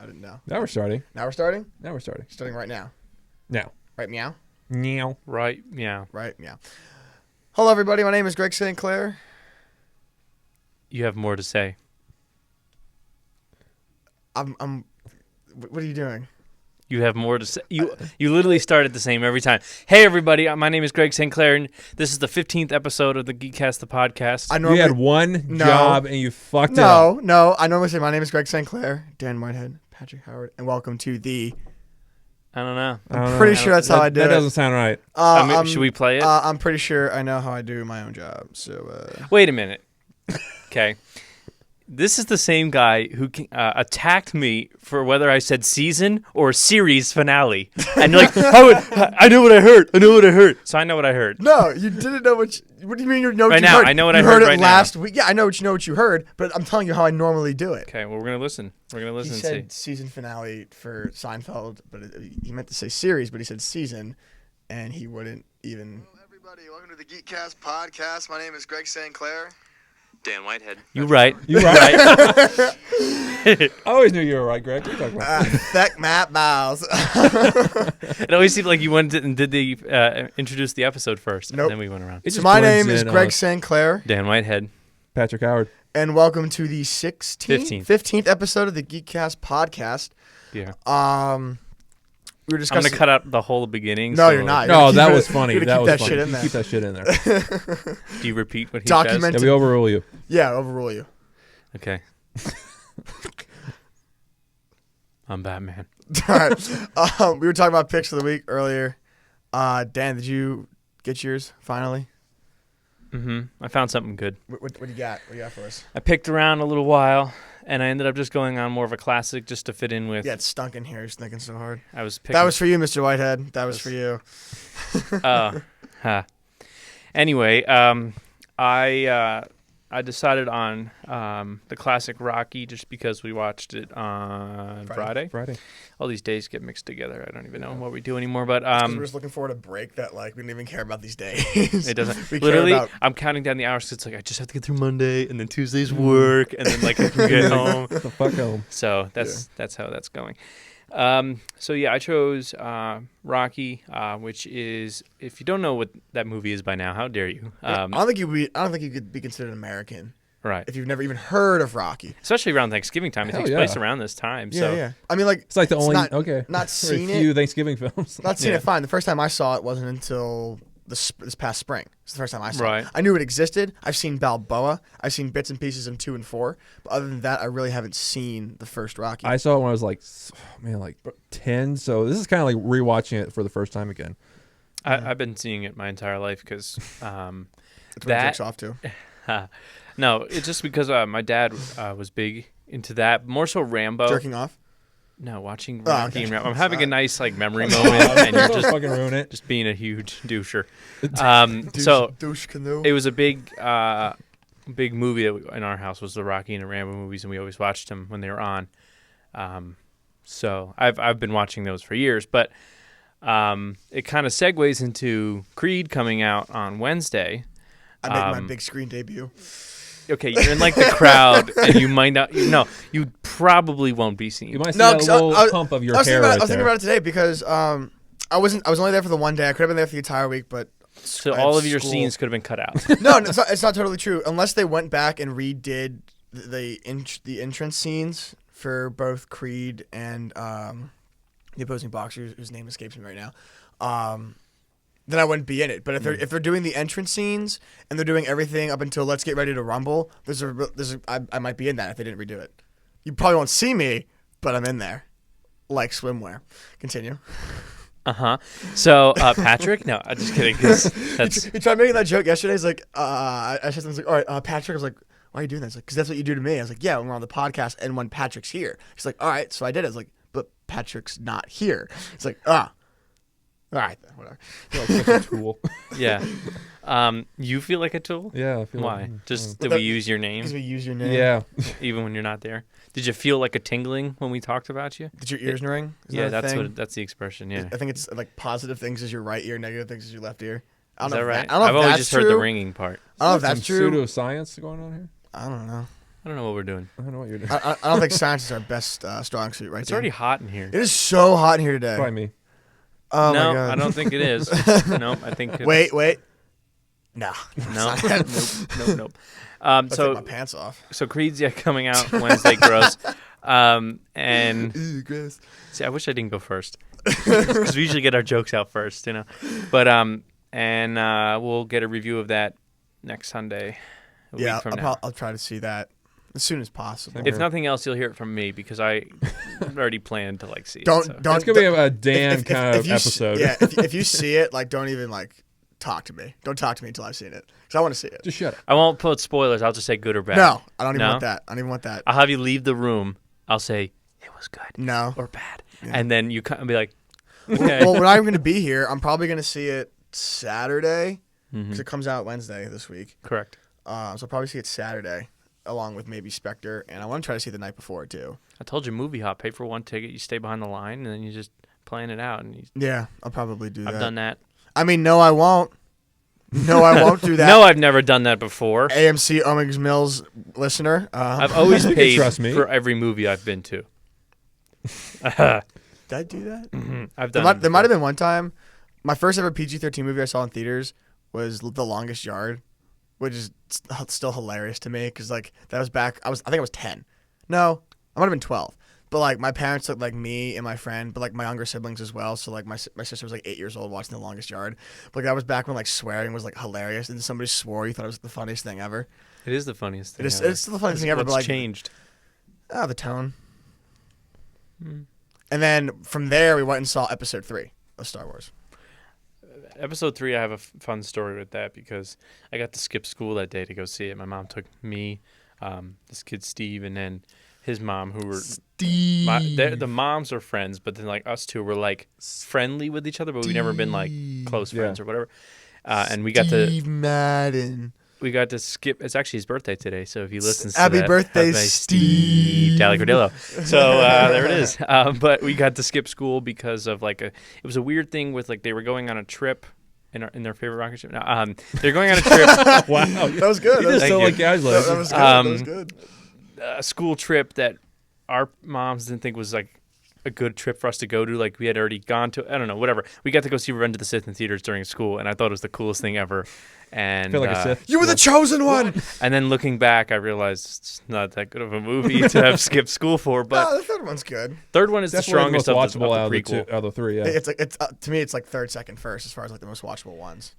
I didn't know. Now we're starting. Now we're starting? Now we're starting. Starting right now. Now. Right, meow? Meow. Right, yeah. Right, meow. Hello, everybody. My name is Greg St. Clair. You have more to say. What are you doing? You have more to say. You literally started the same every time. Hey, everybody. My name is Greg St. Clair, and this is the 15th episode of the Geekcast, the podcast. You had one job, and you fucked it up. No. I normally say, my name is Greg St. Clair, Dan Whitehead, Patrick Howard, and welcome to the... I don't know. I'm pretty sure that's how I do it. That doesn't sound right. Should we play it? I'm pretty sure I know how I do my own job. So Wait a minute. Okay. This is the same guy who attacked me for whether I said season or series finale. And you're like, I know what I heard. So I know what I heard. No, you didn't know what do you mean you know what right you now, heard? I know what you I heard right it last now. week. Yeah, I know what you heard, but I'm telling you how I normally do it. Okay, well, we're going to listen. We're going to listen He and said see. season finale for Seinfeld, but he meant to say series, but he said season, and he wouldn't even... Hello, everybody. Welcome to the Geekcast podcast. My name is Greg St. Clair. Dan Whitehead. You right. You right. I always knew you were right, Greg. What are you talking about? Feck Matt Miles. It always seemed like you went and did the introduce the episode first, Nope. and then we went around. It So just my blends name is in, Greg St. Clair, Dan Whitehead. Patrick Howard. and welcome to the 15th episode of the Geekcast podcast. Yeah. We were I'm discussing... going to cut out the whole beginning. No, so you're not. No, Keep that it- was funny. you're That gonna was keep that funny. shit in Keep that shit in there. Do you repeat what he Document- says? Yeah, we overrule you. Yeah, overrule you. Okay. I'm Batman. All right. We were talking about picks of the week earlier. Dan, did you get yours finally? I found something good. What do you got? What do you got for us? I picked around a little while, and I ended up just going on more of a classic just to fit in with. Yeah, it stunk in here. You're thinking so hard. I was picking. That was for you, Mr. Whitehead. That was for you. Anyway, I decided on the classic Rocky just because we watched it on Friday. All these days get mixed together. I don't even know what we do anymore. But We're just looking forward to a break that we don't even care about these days. it doesn't. We care Literally, about- I'm counting down the hours. 'Cause it's like I just have to get through Monday, and then Tuesday's work, and then I can get home. Get the fuck home. So that's how that's going. So yeah, I chose Rocky, which is, if you don't know what that movie is by now, how dare you? I don't think you could be considered American Right. if you've never even heard of Rocky. Especially around Thanksgiving time. It Hell takes yeah. place around this time. So Yeah. I mean, It's like the only not seen few it. Thanksgiving films. Not seen Yeah. it. Fine. The first time I saw it wasn't until this past spring. It's the first time I saw Right. it. I knew it existed. I've seen Balboa. I've seen bits and pieces of 2 and 4. But other than that, I really haven't seen the first Rocky. I saw it when I was like 10. So this is kind of like rewatching it for the first time again. I've been seeing it my entire life because That's what it that- takes off to. no, it's just because my dad was big into that. More so Rambo. Jerking off. No, watching Oh, Rocky okay. and Rambo. I'm having a nice memory moment, and you're just fucking ruin it. just being a huge doucher. Douche canoe. It was a big movie that in our house was the Rocky and the Rambo movies, and we always watched them when they were on. So I've been watching those for years, but it kind of segues into Creed coming out on Wednesday. I make my big screen debut. Okay, you're in like the crowd, and you might not. No, you probably won't be seen. You might see No, that 'cause little I pump of your was hair thinking about, right I was thinking there. about it today because I was only there for the one day. I could have been there for the entire week, but So I had all of your school. scenes could have been cut out. No, it's not totally true. Unless they went back and redid the entrance scenes for both Creed and the opposing boxer, whose name escapes me right now. Then I wouldn't be in it. But if they're doing the entrance scenes and they're doing everything up until Let's Get Ready to Rumble, I might be in that if they didn't redo it. You probably won't see me, but I'm in there, like swimwear. Continue. So Patrick, no, I'm just kidding. 'Cause that's He tried making that joke yesterday. He's like, I said something like, all right, Patrick. I was like, why are you doing that? He's like, because that's what you do to me. I was like, yeah, when we're on the podcast and when Patrick's here. He's like, all right, so I did it. I was like, but Patrick's not here. He's like, all right, then, whatever. You're like such a tool. yeah. You feel like a tool? Yeah. I feel Why? like, Just Well, did we use your Because name we use your name. yeah. even when you're not there? Did you feel like a tingling when we talked about you? Did your ears ring? Is Yeah, that a thing? that's the expression. Yeah. I think it's like positive things is your right ear, negative things is your left ear. I don't Is know that if right? I don't know I've if always that's just true. heard the ringing part. I don't know if that's Some true. pseudoscience going on here. I don't know. I don't know what we're doing. I don't know what you're doing. I don't think science is our best strong suit right It's there. already hot in here. It is so hot in here today. Probably me. Oh no, my God. I don't think it is. No, I think it's, Wait. No. No. Nope. I'll take So my pants off. Creed's coming out Wednesday. Gross. And Ew, gross. see, I wish I didn't go first because we usually get our jokes out first, But and we'll get a review of that next Sunday. A week from now. I'll try to see that as soon as possible. If nothing else, you'll hear it from me because I already planned to see it. Don't. It's gonna be a Dan kind of you episode. if you see it, don't even talk to me. Don't talk to me until I've seen it because I want to see it. Just shut up. I won't put spoilers. I'll just say good or bad. No, I don't even No? want that. I don't even want that. I'll have you leave the room. I'll say it was good No. or bad, Yeah. and then you come and be like, okay. Well, when I'm going to be here, I'm probably going to see it Saturday because Mhm. it comes out Wednesday this week. Correct. So I'll probably see it Saturday along with maybe Spectre, and I want to try to see it the night before too. I told you, movie hop. Pay for one ticket. You stay behind the line, and then you just plan it out. And Yeah, I'll probably do that. I've done that. I mean, no, I won't. No, I won't do that. No, I've never done that before. AMC Owings Mills listener. I've always You can paid trust me. for every movie I've been to. Did I do that? I've There done. might have been one time. My first ever PG-13 movie I saw in theaters was The Longest Yard, which is still hilarious to me because that was back. I think I was 10. No, I might have been 12. But my parents took me and my friend, but my younger siblings as well. So my sister was 8 years old watching The Longest Yard. But that was back when swearing was hilarious, and somebody swore you thought it was the funniest thing ever. It is the funniest thing. It's ever. the funniest thing ever. What's But changed? the tone. And then from there we went and saw Episode 3 of Star Wars. Episode 3, I have a fun story with that because I got to skip school that day to go see it. My mom took me, this kid Steve, and then his mom, who were the moms are friends, but then us two were friendly with each other, but we've never been close friends or whatever. And we got to Steve Madden. We got to skip. It's actually his birthday today, so if he listens to Happy that, birthday, happy Steve. Dally Cordillo. So there it is. But we got to skip school because of it was a weird thing with they were going on a trip in their favorite rocket ship. No, they're going on a trip. Wow, That was good. You just Thank sound you. like guys That was good. That was good. A school trip that our moms didn't think was a good trip for us to go to. We had already gone to. I don't know. Whatever. We got to go see Revenge of the Sith in theaters during school, and I thought it was the coolest thing ever. And I feel like a Sith. You were the chosen one. And then looking back, I realized it's not that good of a movie to have skipped school for. But The third one's good. third one is the Definitely strongest the most of watchable the out of the prequel. two, out of the three. Yeah. It's to me, it's third, second, first as far as the most watchable ones.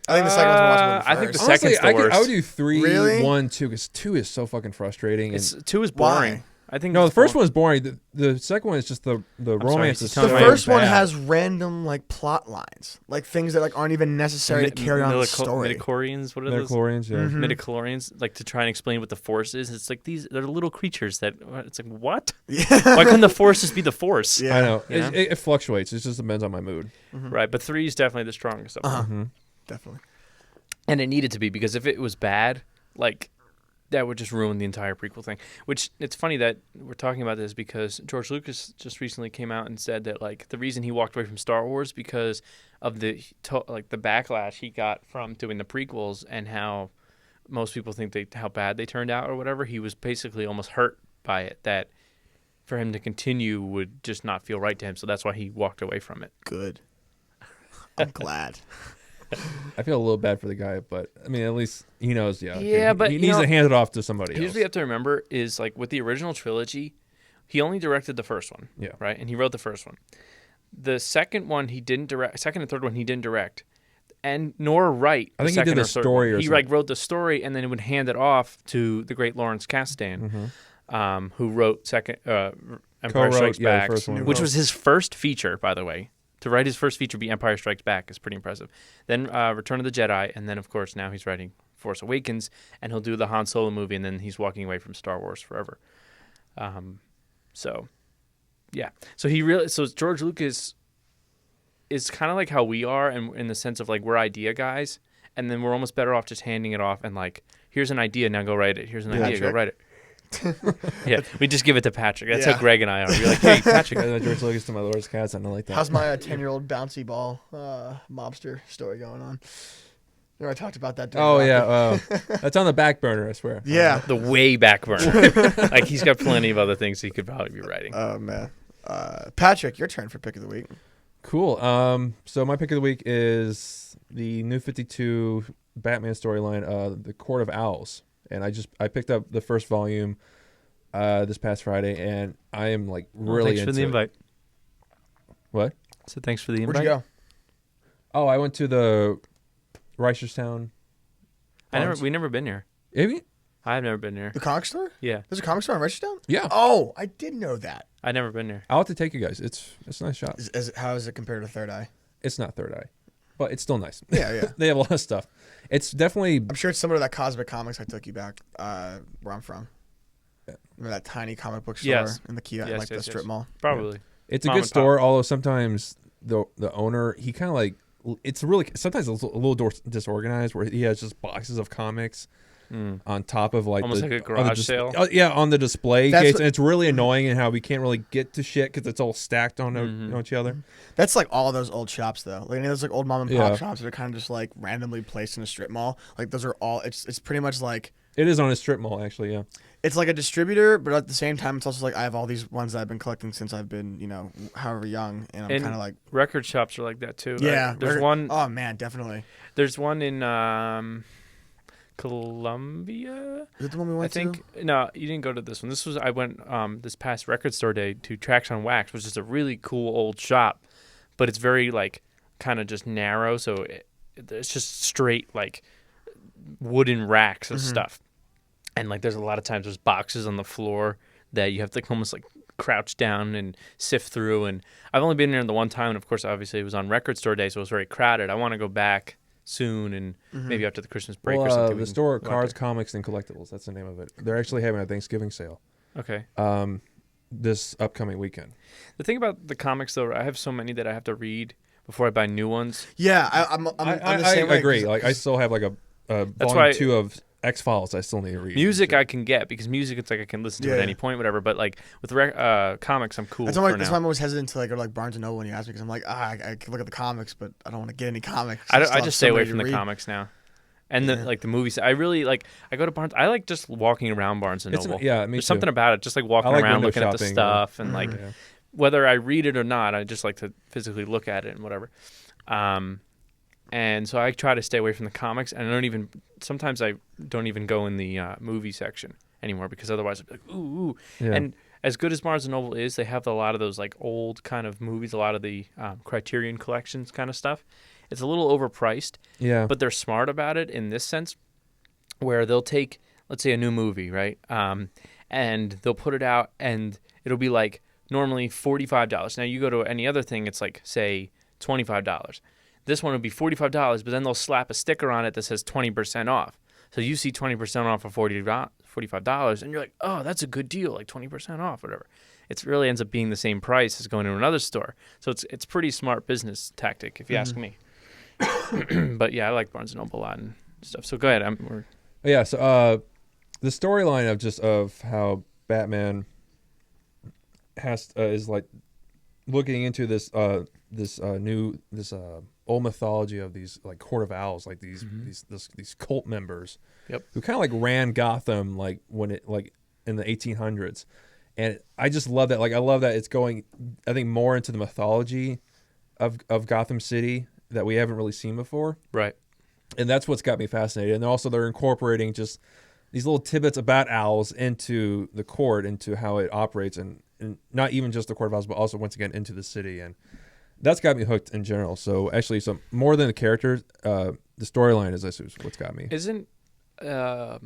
I think the second one's more watchable than I think the first. second's Honestly, the worst. I would do 3, Really? 1, 2, because 2 is so fucking frustrating. It's And 2 is Why? boring. I think no, the it's first boring. one is boring. The second one is just the romance he's is telling so The me first one bad. has random plot lines, things that aren't even necessary to carry on the story. Midichlorians, what are those? Midichlorians, yeah. Mhm. Midichlorians, to try and explain what the Force is. It's they're little creatures that. It's what? Yeah. Why couldn't the Force just be the Force? Yeah. I know. Yeah. It fluctuates. It just depends on my mood. Right, but 3 is definitely the strongest of them. Uh-huh. Definitely. And it needed to be because if it was bad, that would just ruin the entire prequel thing. Which it's funny that we're talking about this because George Lucas just recently came out and said that the reason he walked away from Star Wars because of the backlash he got from doing the prequels and how most people think how bad they turned out or whatever. He was basically almost hurt by it that for him to continue would just not feel right to him. So that's why he walked away from it. Good. I'm glad. I feel a little bad for the guy, but I mean, at least he knows. Yeah. Yeah, but he you needs know, to hand it off to somebody Here's else. what you have to remember is with the original trilogy, he only directed the first one. Yeah. Right? And he wrote the first one. The second one he didn't direct. Second and third one he didn't direct. And nor write. I think he second did or the third story one. or He something. wrote the story and then would hand it off to the great Lawrence Kasdan, who wrote Empire Co-wrote, Strikes yeah, the Back, first one. which was his first feature, by the way. To write his first feature be Empire Strikes Back is pretty impressive. Then Return of the Jedi, and then of course now he's writing Force Awakens, and he'll do the Han Solo movie, and then he's walking away from Star Wars forever. So George Lucas is kind of like how we are, and in the sense of we're idea guys, and then we're almost better off just handing it off and here's an idea, now go write it. Here's an idea, go write it. Yeah, we just give it to Patrick. That's Yeah. how Greg and I are. We're like, hey, Patrick. George Lucas to my Lord's Cats, and I like that. How's my 10-year-old bouncy ball mobster story going on? You know, I talked about that. During Oh Rocky. yeah, that's on the back burner, I swear. Yeah. The way back burner. Like he's got plenty of other things he could probably be writing. Oh man. Patrick, your turn for pick of the week. Cool. So my pick of the week is the New 52 Batman storyline, The Court of Owls, and I picked up the first volume this past Friday, and I am like really thanks for into the invite. What? So thanks for the invite. Where'd you go? Oh, I went to the Reisterstown. We never been here. Have you? I've never been here. The comic store? Yeah, There's a comic store in Richardstown? Yeah. Oh, I did know that. I've never been here. I'll have to take you guys. It's a nice shop. How is it compared to Third Eye? It's not Third Eye, but it's still nice. Yeah, yeah. They have a lot of stuff. It's definitely I'm sure it's similar to that Cosmic Comics I took you back where I'm from. Remember that tiny comic book store Yes. in the Kia, Yes, like the yes, strip yes. mall? Probably. it's a Mom good and store. pop. Although sometimes the owner he kind of like it's really sometimes a little disorganized where he has just boxes of comics on top of like Almost the, like a on the garage sale. yeah, on the display That's case, what- and it's really annoying in how we can't really get to shit because it's all stacked on each other. That's like all those old shops though. Like those like old mom and pop Yeah. shops that are kind of just like randomly placed in a strip mall. Like those are all. It's pretty much like It is on a strip mall actually. Yeah. it's like a distributor, but at the same time, it's also like I have all these ones that I've been collecting since I've been however young, and I'm And kind of like record shops are like that too. right? yeah. There's one. Oh man, definitely. There's one in Columbia. Is it the one we I went think to? no, you didn't go to this one. This was I went this past record store day to Tracks on Wax, which is a really cool old shop, but it's very like kind of just narrow, so it's just straight like wooden racks of stuff, and like there's a lot of times there's boxes on the floor that you have to almost like crouch down and sift through. And I've only been there the one time, and of course, obviously, it was on record store day, so it was very crowded. I want to go back soon and maybe after the Christmas break or something. we The can store go out Cards, there. Comics, and Collectibles. That's the name of it. They're actually having a Thanksgiving sale Okay. this upcoming weekend. The thing about the comics, though, I have so many that I have to read before I buy new ones. Yeah, I'm the I same way. agree. Like I still have like a volume why- 2 of X-Files I still need to read. Music I can get because music it's like I can listen to Yeah, at yeah. any point, whatever. But like with comics, I'm cool That's for why, now. that's why I'm always hesitant to like go to like Barnes and Noble when you ask me because I'm like I can look at the comics, but I don't want to get any comics. I still have just so stay away many from to the read. comics now, and Yeah. the movies. I really like. I go to Barnes. I like just walking around Barnes and Noble. Yeah, me There's too. something about it, just like walking I like around, window looking at the shopping, stuff, and like Yeah. whether I read it or not, I just like to physically look at it and whatever. And so I try to stay away from the comics, and sometimes I don't even go in the movie section anymore because otherwise I'd be like, ooh. Yeah. And as good as Barnes & Noble is, they have a lot of those like old kind of movies, a lot of the Criterion collections kind of stuff. It's a little overpriced, Yeah. but they're smart about it in this sense where they'll take, let's say, a new movie, right? And they'll put it out and it'll be like normally $45. Now you go to any other thing, it's like, say, $25. This one would be $45, but then they'll slap a sticker on it that says 20% off. So you see 20% off for $45, and you're like, oh, that's a good deal, like 20% off, whatever. It really ends up being the same price as going to another store. So it's pretty smart business tactic, if you ask me. But yeah, I like Barnes & Noble a lot and stuff. So go ahead. Yeah, so the storyline of how Batman is like looking into this old mythology of these like Court of Owls, like these cult members, Yep. who kind of like ran Gotham like when it like in the 1800s, and I just love that. Like I love that it's going, I think, more into the mythology of Gotham City that we haven't really seen before. Right. And that's what's got me fascinated. And also they're incorporating just these little tidbits about owls into the court, into how it operates, and not even just the Court of Owls, but also once again into the city. And that's got me hooked in general. So actually, more than the characters, the storyline is what's got me. Isn't a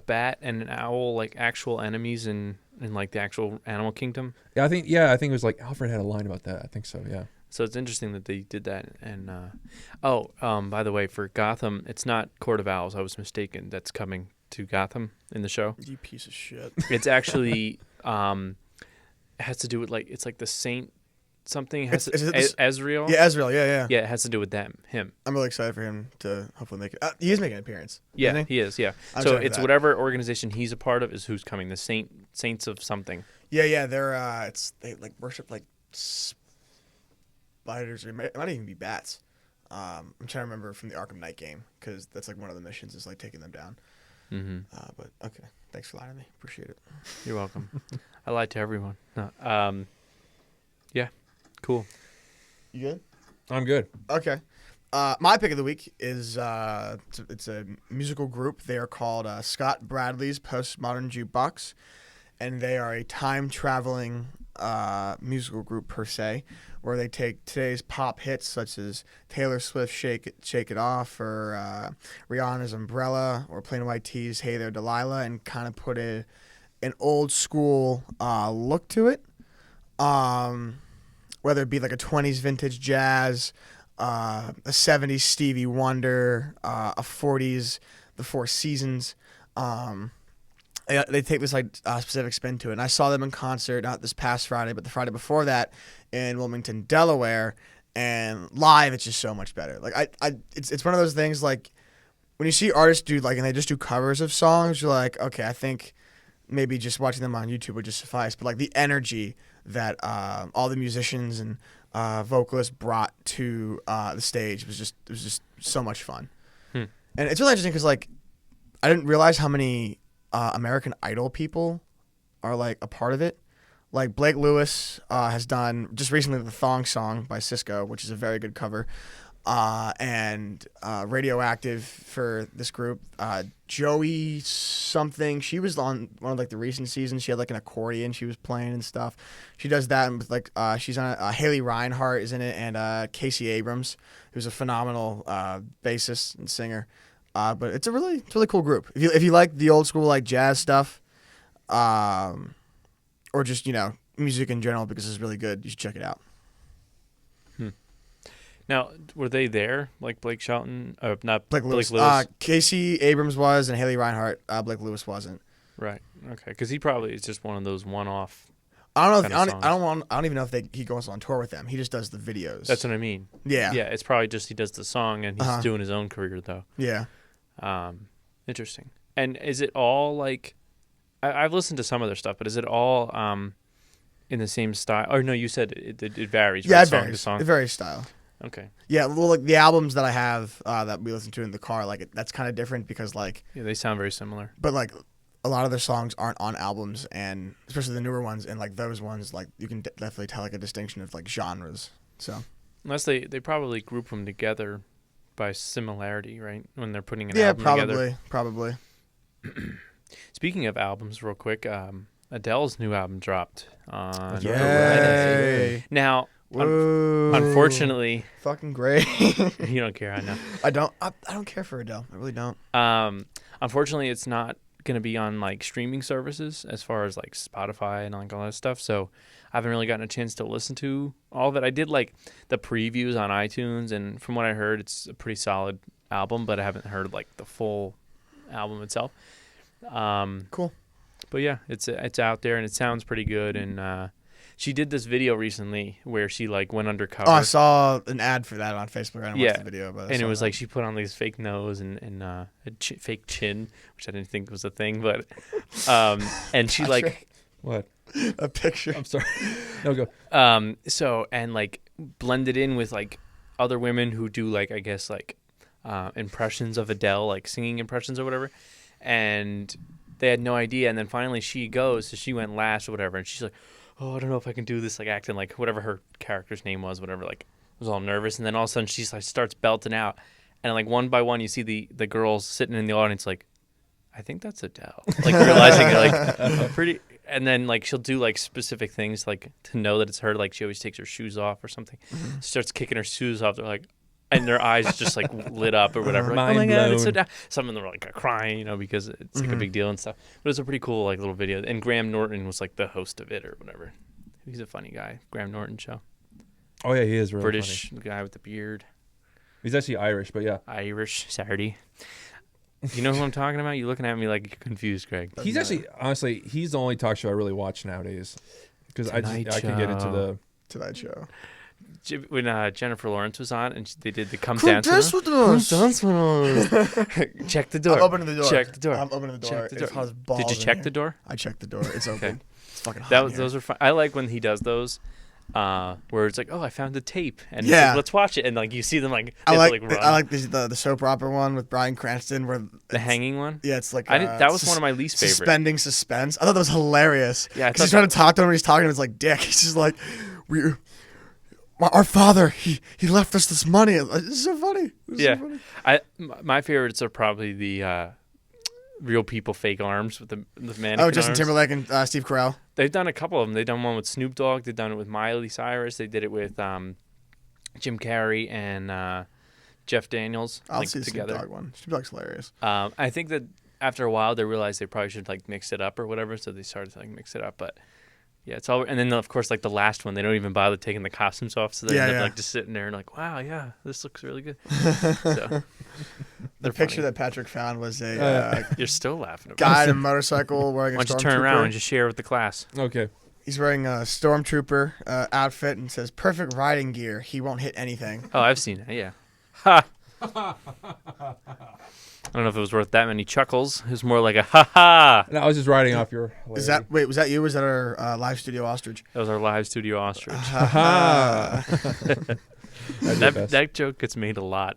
bat and an owl like actual enemies in like the actual animal kingdom? Yeah, I think it was like Alfred had a line about that. I think so. Yeah. So it's interesting that they did that. And by the way, for Gotham, it's not Court of Owls. I was mistaken. That's coming to Gotham in the show. You piece of shit. It's actually has to do with like it's like the Saint something. It has Is it this- Ezreal. Yeah, Ezreal. Yeah. Yeah, it has to do with him. I'm really excited for him to hopefully make it. He is making an appearance. Yeah, isn't he? he is. Yeah. I'm So excited for it's that. whatever organization he's a part of is who's coming. The Saints of something. Yeah. They're they like worship like spiders, or it might even be bats. I'm trying to remember from the Arkham Knight game because that's like one of the missions is like taking them down. Mm-hmm. But okay, thanks for lying to me. Appreciate it. You're welcome. I lied to everyone. No, yeah, cool. You good? I'm good. Okay. My pick of the week is it's a musical group. They are called Scott Bradley's Postmodern Jukebox, and they are a time-traveling musical group per se, where they take today's pop hits such as Taylor Swift's Shake It Off, or Rihanna's Umbrella, or Plain White T's Hey There Delilah, and kind of put an old school look to it. Whether it be like a 20s vintage jazz, a 70s Stevie Wonder, a 40s The Four Seasons. They take this like specific spin to it. And I saw them in concert, not this past Friday, but the Friday before that in Wilmington, Delaware. And live, it's just so much better. Like it's one of those things like when you see artists do like, and they just do covers of songs, you're like, okay, I think maybe just watching them on YouTube would just suffice. But like the energy that all the musicians and vocalists brought to the stage was just so much fun. And it's really interesting because like I didn't realize how many American Idol people are like a part of it. Like Blake Lewis has done just recently the Thong Song by Cisco, which is a very good cover. And Radioactive for this group. Joey something. She was on one of like the recent seasons. She had like an accordion she was playing and stuff. She does that and with like she's on Haley Reinhart is in it, and Casey Abrams, who's a phenomenal bassist and singer. But it's a really cool group. If you like the old school like jazz stuff, or just music in general because it's really good, you should check it out. Now, were they there? Like Blake Shelton? Not Blake Lewis. Lewis. Casey Abrams was, and Haley Reinhart. Blake Lewis wasn't. Right. Okay. Because he probably is just one of those one-off. I don't know. kind of I don't even know if he goes on tour with them. He just does the videos. That's what I mean. Yeah. Yeah. It's probably just he does the song and he's doing his own career though. Yeah. Interesting. And is it all like? I've listened to some of their stuff, but is it all in the same style? Or no, you said it varies. Yeah, right? it Song varies. to song. It varies style. Okay. Yeah, well, like the albums that I have that we listen to in the car, like that's kind of different because like. Yeah, they sound very similar. But like, a lot of their songs aren't on albums, and especially the newer ones, and like those ones, like you can definitely tell like a distinction of like genres. So. Unless they probably group them together by similarity, right? When they're putting an album together. Yeah, probably. Speaking of albums, real quick, Adele's new album dropped on Yay. Friday. Now, unfortunately, fucking great. you don't care, I know. I don't care for Adele. I really don't. Unfortunately, it's not gonna be on like streaming services as far as like Spotify and like all that stuff. So I haven't really gotten a chance to listen to all of it. I did like the previews on iTunes, and from what I heard, it's a pretty solid album. But I haven't heard like the full album itself. Cool. But yeah, it's out there and it sounds pretty good. And she did this video recently where she like went undercover. Oh, I saw an ad for that on Facebook. I didn't watch the video, but and it was like she put on this fake nose and a fake chin, which I didn't think was a thing, but and she like What? a picture. I'm sorry. No, go. So and like blended in with like other women who do like I guess like impressions of Adele, like singing impressions or whatever, and they had no idea. And then finally she goes, so she went last or whatever, and she's like, oh, I don't know if I can do this, like acting like whatever her character's name was, whatever, like was all nervous. And then all of a sudden she's like starts belting out, and like one by one you see the girls sitting in the audience like, I think that's Adele, like realizing like pretty. And then like she'll do like specific things like to know that it's her. Like she always takes her shoes off or something. Starts kicking her shoes off. They're like, and their eyes just like lit up or whatever. Like, oh my god, it's Adele. Some of them were like crying, because it's like a big deal and stuff. But it's a pretty cool like little video. And Graham Norton was like the host of it or whatever. He's a funny guy. Graham Norton show. Oh yeah, he is really British funny. guy with the beard. He's actually Irish, but yeah. Irish Saturday. You know who I'm talking about? You're looking at me like you're confused, Greg. He's actually, honestly, he's the only talk show I really watch nowadays. Because I can get into the Tonight Show. When Jennifer Lawrence was on and they did the Come Come Dance dance With with us. Us. Check the door. I'm opening the door. Check the door. I'm opening the door. Check the door. It's hot as balls Did you in check here. the door? I checked the door. It's open. Okay. It's fucking hot. Those are fun. I like when he does those. where it's like, oh, I found the tape, and it's Yeah. like, let's watch it, and like you see them like I they have like to, like run. I like the soap opera one with Bryan Cranston where the hanging one. yeah, it's like I didn't. That was one of my least favorite. suspending suspense. I thought that was hilarious. Yeah, I because he's thought trying to talk to him, and he's talking to him. It's like dick. He's just like, our father, he left us this money. This is so funny. This is Yeah. so funny. My favorites are probably the real people fake arms with the mannequin Oh, Justin arms. Timberlake and Steve Carell. They've done a couple of them. They've done one with Snoop Dogg. They've done it with Miley Cyrus. They did it with Jim Carrey and Jeff Daniels I'll like, see the together. Snoop Dogg one. Snoop Dogg's hilarious. I think that after a while they realized they probably should like mix it up or whatever, so they started to like mix it up. But yeah, it's all. And then of course like the last one, they don't even bother taking the costumes off, so they end up like just sitting there and like, wow, yeah, this looks really good. So The picture that Patrick found was a you're still laughing about. guy on a motorcycle wearing a Why don't you stormtrooper. turn around and just share with the class? Okay. He's wearing a stormtrooper outfit and says "perfect riding gear. He won't hit anything." Oh, I've seen it. Yeah. Ha. I don't know if it was worth that many chuckles. It was more like a ha ha. No, I was just riding off your. Is that wait? Was that you? Was that our live studio ostrich? That was our live studio ostrich. That joke gets made a lot,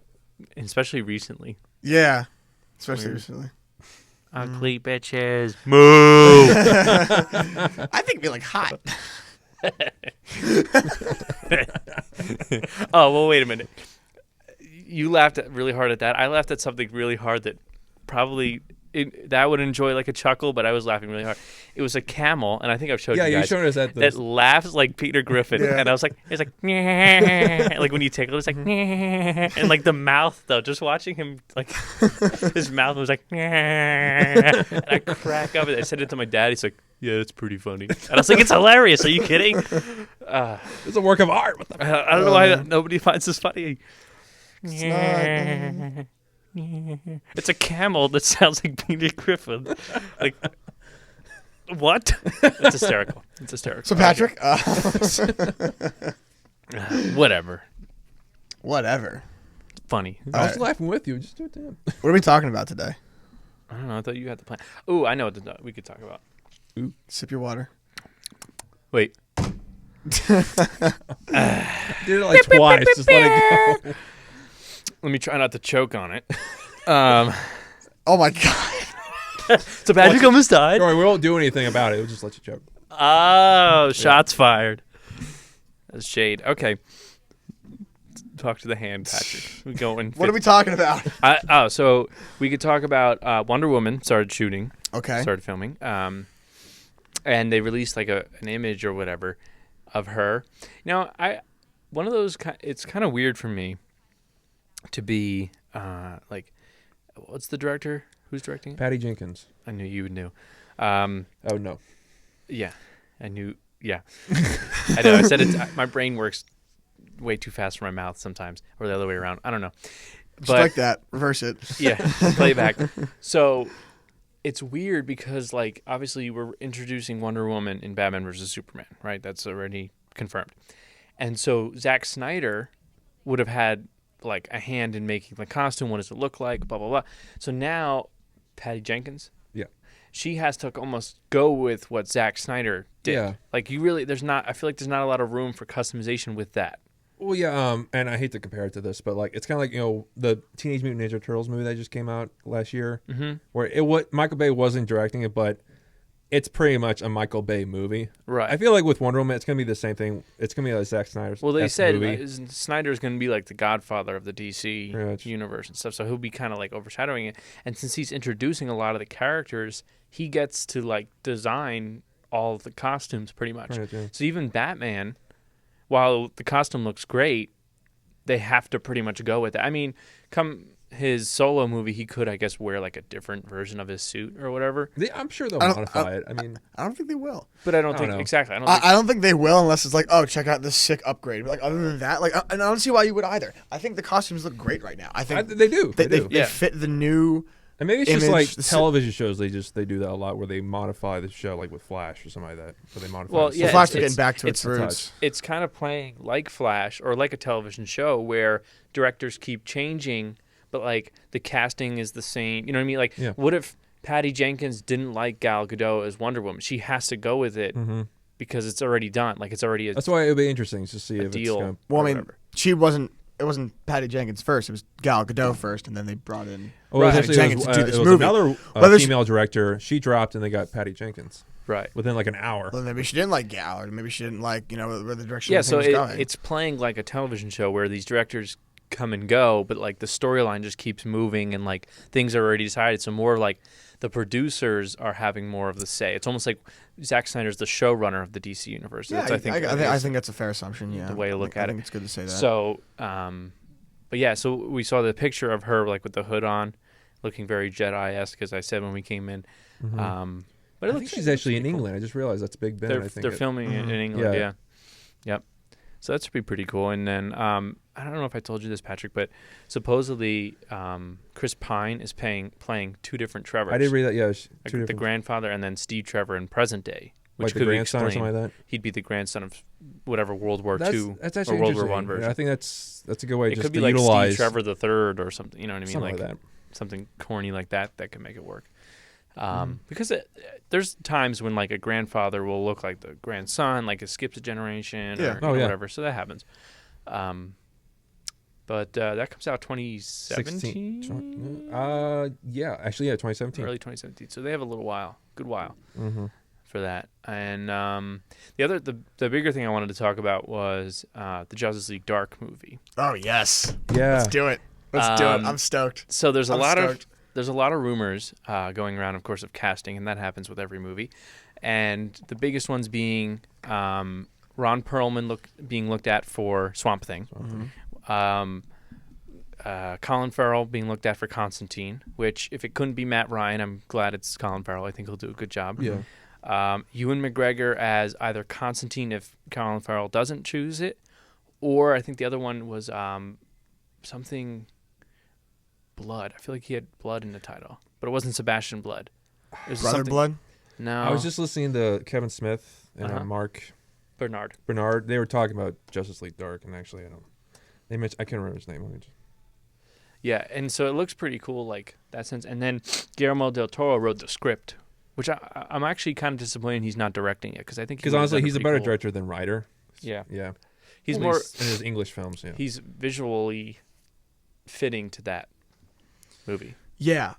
especially recently. Yeah, especially Weird. recently. Ugly bitches. Moo. I think we like hot. Oh, well, wait a minute. You laughed really hard at that. I laughed at something really hard that probably that would enjoy like a chuckle, but I was laughing really hard. It was a camel, and I think I've showed Yeah, you you guys. showed us that. That laughs like Peter Griffin, Yeah. and I was like, it's like, like when you tickle, it's like, and like the mouth though. Just watching him, like his mouth was like, and I crack up. I said it to my dad. He's like, yeah, it's pretty funny. And I was like, it's hilarious. Are you kidding? It's a work of art. What the I don't know why nobody finds this funny. It's not, It's a camel that sounds like Peter Griffin. Like, what? It's hysterical. It's hysterical. So Patrick, Whatever. whatever. Funny. I was laughing with you. Just do it to him. What are we talking about today? I don't know. I thought you had the plan. Oh, I know what we could talk about. Sip your water. Wait. Did it like twice. Just let it go. Let me try not to choke on it. Oh my god. So Patrick almost died. Don't worry, we won't do anything about it. We'll just let you choke. Oh, shots fired. That's shade. Okay. Talk to the hand, Patrick. We go in. What are we talking about? So we could talk about Wonder Woman started shooting. Okay. Started filming. And they released like an image or whatever of her. Now, one of those. It's kind of weird for me to be like, what's the director? Who's directing it? Patty Jenkins. I knew you would know. Oh no. Yeah, I knew. Yeah, I know. I said it. My brain works way too fast for my mouth sometimes, or the other way around. I don't know. Just like that. Reverse it. Yeah, play it back. So it's weird because, like, obviously we're introducing Wonder Woman in Batman vs Superman, right? That's already confirmed. And so Zack Snyder would have had like a hand in making the costume. What does it look like? Blah blah blah. So now, Patty Jenkins. Yeah. She has to almost go with what Zack Snyder did. Yeah. Like you really, I feel like there's not a lot of room for customization with that. Well, yeah, and I hate to compare it to this, but like it's kind of like the Teenage Mutant Ninja Turtles movie that just came out last year, where Michael Bay wasn't directing it, but it's pretty much a Michael Bay movie. Right. I feel like with Wonder Woman, it's gonna be the same thing. It's gonna be like Zack Snyder's. Well, they said movie. Snyder's going to be like the godfather of the DC Yeah, universe and stuff, so he'll be kind of like overshadowing it. And since he's introducing a lot of the characters, he gets to like design all of the costumes pretty much. Right, yeah. So even Batman, while the costume looks great, they have to pretty much go with it. I mean, come his solo movie, he could, I guess, wear like a different version of his suit or whatever. I'm sure they'll I don't- modify it. I mean, I don't think they will. But I don't I think don't know. exactly. I don't think I don't think they will unless it's like, oh, check out this sick upgrade. But like other than that, like, and I don't see why you would either. I think the costumes look great right now. I think they do. They do. They fit the new. And maybe it's just image, like the television shows. They do that a lot, where they modify the show, like with Flash or something like that. Where they modify. Well, the yeah, So set. Flash it's- are getting back to its it's- roots. it's kind of playing like Flash or like a television show where directors keep changing, but like the casting is the same. You know what I mean? Like, Yeah. what if Patty Jenkins didn't like Gal Gadot as Wonder Woman? She has to go with it because it's already done. Like it's already That's why it would be interesting to see if deal. it's going. Well, I or mean, whatever. it wasn't Patty Jenkins first. It was Gal Gadot first, and then they brought in Well, Patty essentially, Jenkins to do it this was movie. another Whether she- female director. She dropped, and they got Patty Jenkins Right. within like an hour. Well, maybe she didn't like Gal, or maybe she didn't like where the direction Yeah, the thing so was going. it's playing like a television show where these directors come and go, but like the storyline just keeps moving and like things are already decided. So more like the producers are having more of the say. It's almost like Zack Snyder's the showrunner of the DC universe. yeah, That's, I think that's a fair assumption. Yeah, the way to look I at it. think it's good to say that. So, but yeah, so we saw the picture of her like with the hood on, looking very Jedi-esque, as I said when we came in. But it I looks think she's actually in England. I just realized that's Big Ben. They're, I think they're filming it in England. Yeah. Yeah. Yep. So that's be pretty cool. And then I don't know if I told you this, Patrick, but supposedly Chris Pine is playing two different Trevors. I did read that. Yeah, The grandfather and then Steve Trevor in present day, which like the could be grandson or explained. something like that. He'd be the grandson of whatever World War II That's or actually World War interesting. One version. Yeah, I think that's a good way It just could be to like utilize Steve Trevor the Third or something. You know what I mean? something like that. Something corny like that can make it work. Because there's times when like a grandfather will look like the grandson, like it skips a generation Yeah. or Oh, yeah. whatever. So that happens. But that comes out 2017, 16. Yeah, actually, yeah, 2017. early 2017. So they have a little while, good while Mm-hmm. for that. And the bigger thing I wanted to talk about was the Justice League Dark movie. Oh yes, Yeah, let's do it. Let's do it. I'm stoked. So there's a I'm lot stoked. there's a lot of rumors going around, of course, of casting, and that happens with every movie. And the biggest ones being Ron Perlman being looked at for Swamp Thing, Colin Farrell being looked at for Constantine. Which, if it couldn't be Matt Ryan, I'm glad it's Colin Farrell. I think he'll do a good job. Yeah. Ewan McGregor as either Constantine if Colin Farrell doesn't choose it, or I think the other one was something. Blood. I feel like he had blood in the title, but it wasn't Sebastian Blood. It was Brother something- Blood. No, I was just listening to Kevin Smith and Mark Bernard. Bernard. They were talking about Justice League Dark, and actually, they mentioned, I can't remember his name. Let me just, Yeah, and so it looks pretty cool, like that sense. And then Guillermo del Toro wrote the script, which I'm actually kind of disappointed he's not directing it because I think because honestly, he's a better director than writer. Yeah, Yeah, he's At more. least in his English films. Yeah, He's visually fitting to that movie. Yeah,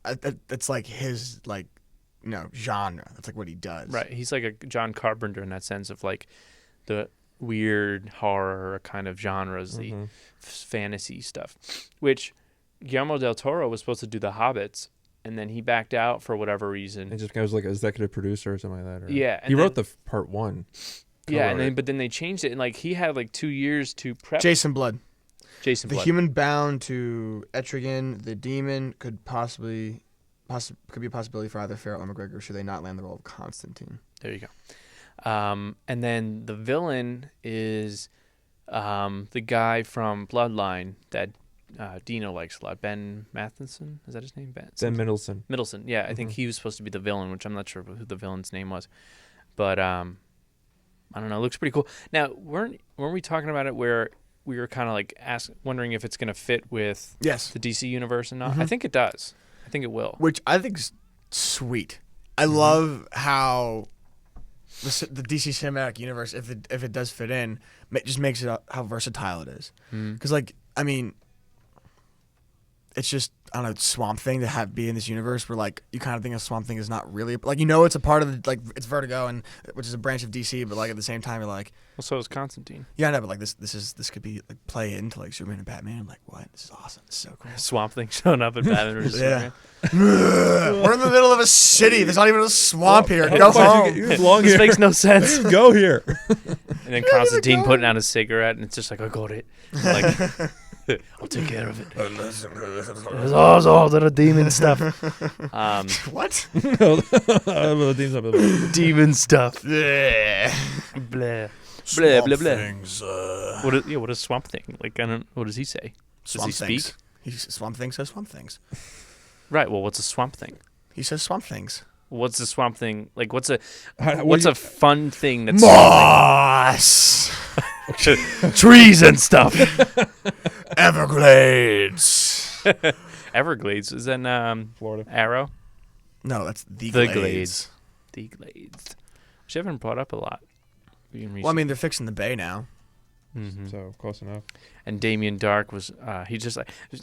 that's like his genre. That's like what he does. Right. He's like a John Carpenter in that sense of like the weird horror kind of genres, the fantasy stuff, which Guillermo del Toro was supposed to do The Hobbits, and then he backed out for whatever reason. it just goes like executive producer or something like that. Or, Yeah, and he wrote then- the part one. Yeah, and co-wrote then but then they changed it, and like he had like 2 years to prep. Jason Blood. Jason The Blood. human bound to Etrigan, the demon, could be a possibility for either Farrell or McGregor should they not land the role of Constantine. There you go. And then the villain is the guy from Bloodline that Dino likes a lot. Ben Matheson, is that his name? Ben Middleton. Middleton. Yeah, I think he was supposed to be the villain, which I'm not sure who the villain's name was, but I don't know. It looks pretty cool. Now, weren't we talking about it where we were kind of like wondering if it's going to fit with Yes. the DC universe or not? I think it does. I think it will. Which I think is sweet. I love how the DC cinematic universe, if it does fit in, just makes it how versatile it is. Because it's just, I don't know, Swamp Thing to be in this universe where like you kind of think of Swamp Thing is not really like it's a part of it's Vertigo and which is a branch of DC, but like at the same time you're like, Well, so is Constantine. yeah, I know, but like this could be like play into like Superman and Batman. I'm like, what? This is awesome. This is so cool. Swamp Thing showing up in Batman vs. Yeah. Superman. We're in the middle of a city. There's not even a swamp here. Go Otherwise home. you belong This here. makes no sense. Go here. And then Constantine putting out a cigarette, and it's just like, I got it. Like, I'll take care of it. It's all the demon stuff. What? Demon stuff. Yeah. Blah. Blah, blah, blah. Things, What is Swamp Thing? Like, I don't. What does he say? Does Swamp he speak? Things. Swamp Thing says Swamp Things. Right. Well, what's a Swamp Thing? He says Swamp Things. What's a Swamp Thing? Like, what's a What's a fun thing that's Moss. trees and stuff? Everglades. Everglades is in Florida? Arrow. No, that's the The Glades. Glades. The Glades, which I haven't brought up a lot. Well, I mean, they're fixing the bay now. So close enough. And Damien Dark was he just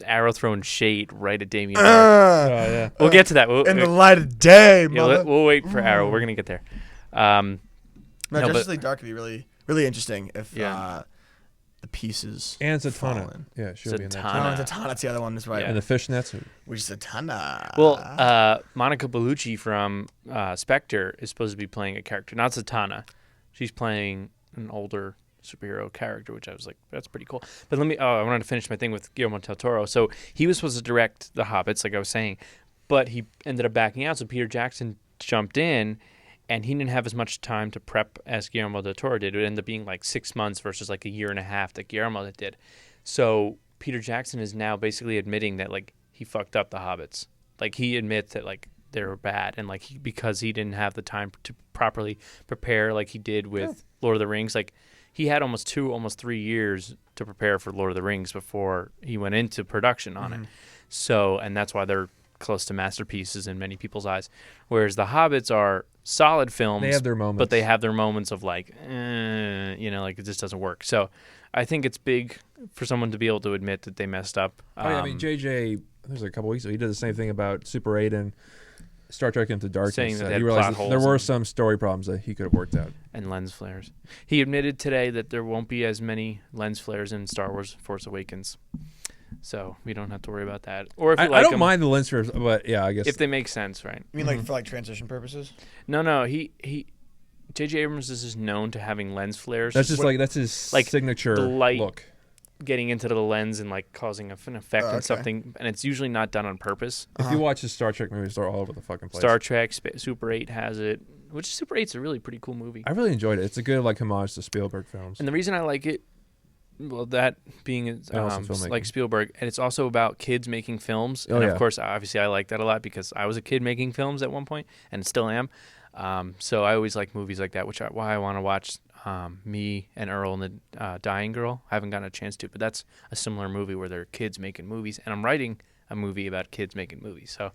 arrow throwing shade right at Damien Dark. Yeah. We'll get to that. In the light of day, Yeah, mother. we'll wait for Arrow. We're gonna get there. No, No, Justice but- League Dark would be really, really interesting if Yeah. the pieces And Zatanna. fallen. Yeah, she'll be in that. too. Zatanna. Oh, Zatanna's the other one. That's right. Yeah. And the fishnets. Which is Zatanna. Well, Monica Bellucci from Spectre is supposed to be playing a character, not Zatanna. She's playing an older superhero character, which I was like, that's pretty cool. But I wanted to finish my thing with Guillermo del Toro. So he was supposed to direct The Hobbits, like I was saying, but he ended up backing out. So Peter Jackson jumped in, and he didn't have as much time to prep as Guillermo del Toro did. It ended up being like 6 months versus like a year and a half that Guillermo did. So Peter Jackson is now basically admitting that like he fucked up The Hobbits. Like he admits that like they were bad, and like because he didn't have the time to properly prepare like he did with Lord of the Rings. Like he had almost 3 years to prepare for Lord of the Rings before he went into production on it. So, and that's why they're close to masterpieces in many people's eyes. Whereas the Hobbits are solid films. They have their moments. But they have their moments of like, like it just doesn't work. So I think it's big for someone to be able to admit that they messed up. I mean, JJ, there's a couple weeks ago, he did the same thing about Super 8 and Star Trek Into Darkness. Saying that they He had realized plot there holes were and- some story problems that he could have worked out. And lens flares. He admitted today that there won't be as many lens flares in Star Wars Force Awakens. So we don't have to worry about that. Or if you I don't them, mind the lens flares, but yeah, I guess. if they make sense, right? You mean like for like transition purposes? No. J.J. Abrams is just known to having lens flares. that's just that's his like signature the light look. getting into the lens and like causing an effect Oh, on okay. something, and it's usually not done on purpose. If you watch his Star Trek movies, they're all over the fucking place. Star Trek, Super 8 has it, which Super 8's a really pretty cool movie. I really enjoyed it. It's a good like homage to Spielberg films. And the reason I like it, well, that being And also filmmaking. like Spielberg, and it's also about kids making films. Oh, And yeah. of course, obviously, I like that a lot because I was a kid making films at one point and still am. So I always like movies like that, why I want to watch Me and Earl and the Dying Girl. I haven't gotten a chance to, but that's a similar movie where there are kids making movies, and I'm writing a movie about kids making movies. So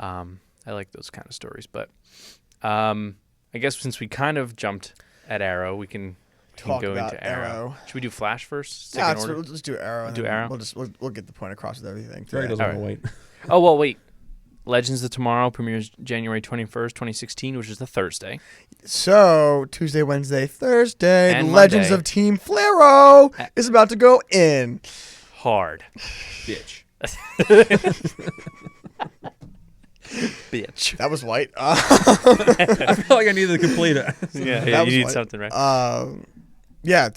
I like those kind of stories. But I guess since we kind of jumped at Arrow, we can Talk go about into Arrow. Arrow. Should we do Flash first? Yeah, Second order? let's do Arrow. and Do then Arrow? We'll get the point across with everything. Greg today. doesn't All want to wait. Oh, well, wait. Legends of Tomorrow premieres January 21st, 2016, which is the Thursday. So Tuesday, Wednesday, Thursday, And the Legends Monday. of Team Flaro is about to go in. Hard. Bitch. Bitch. That was white. I felt like I needed to complete it. Yeah, That was you need white. something, right? Yeah,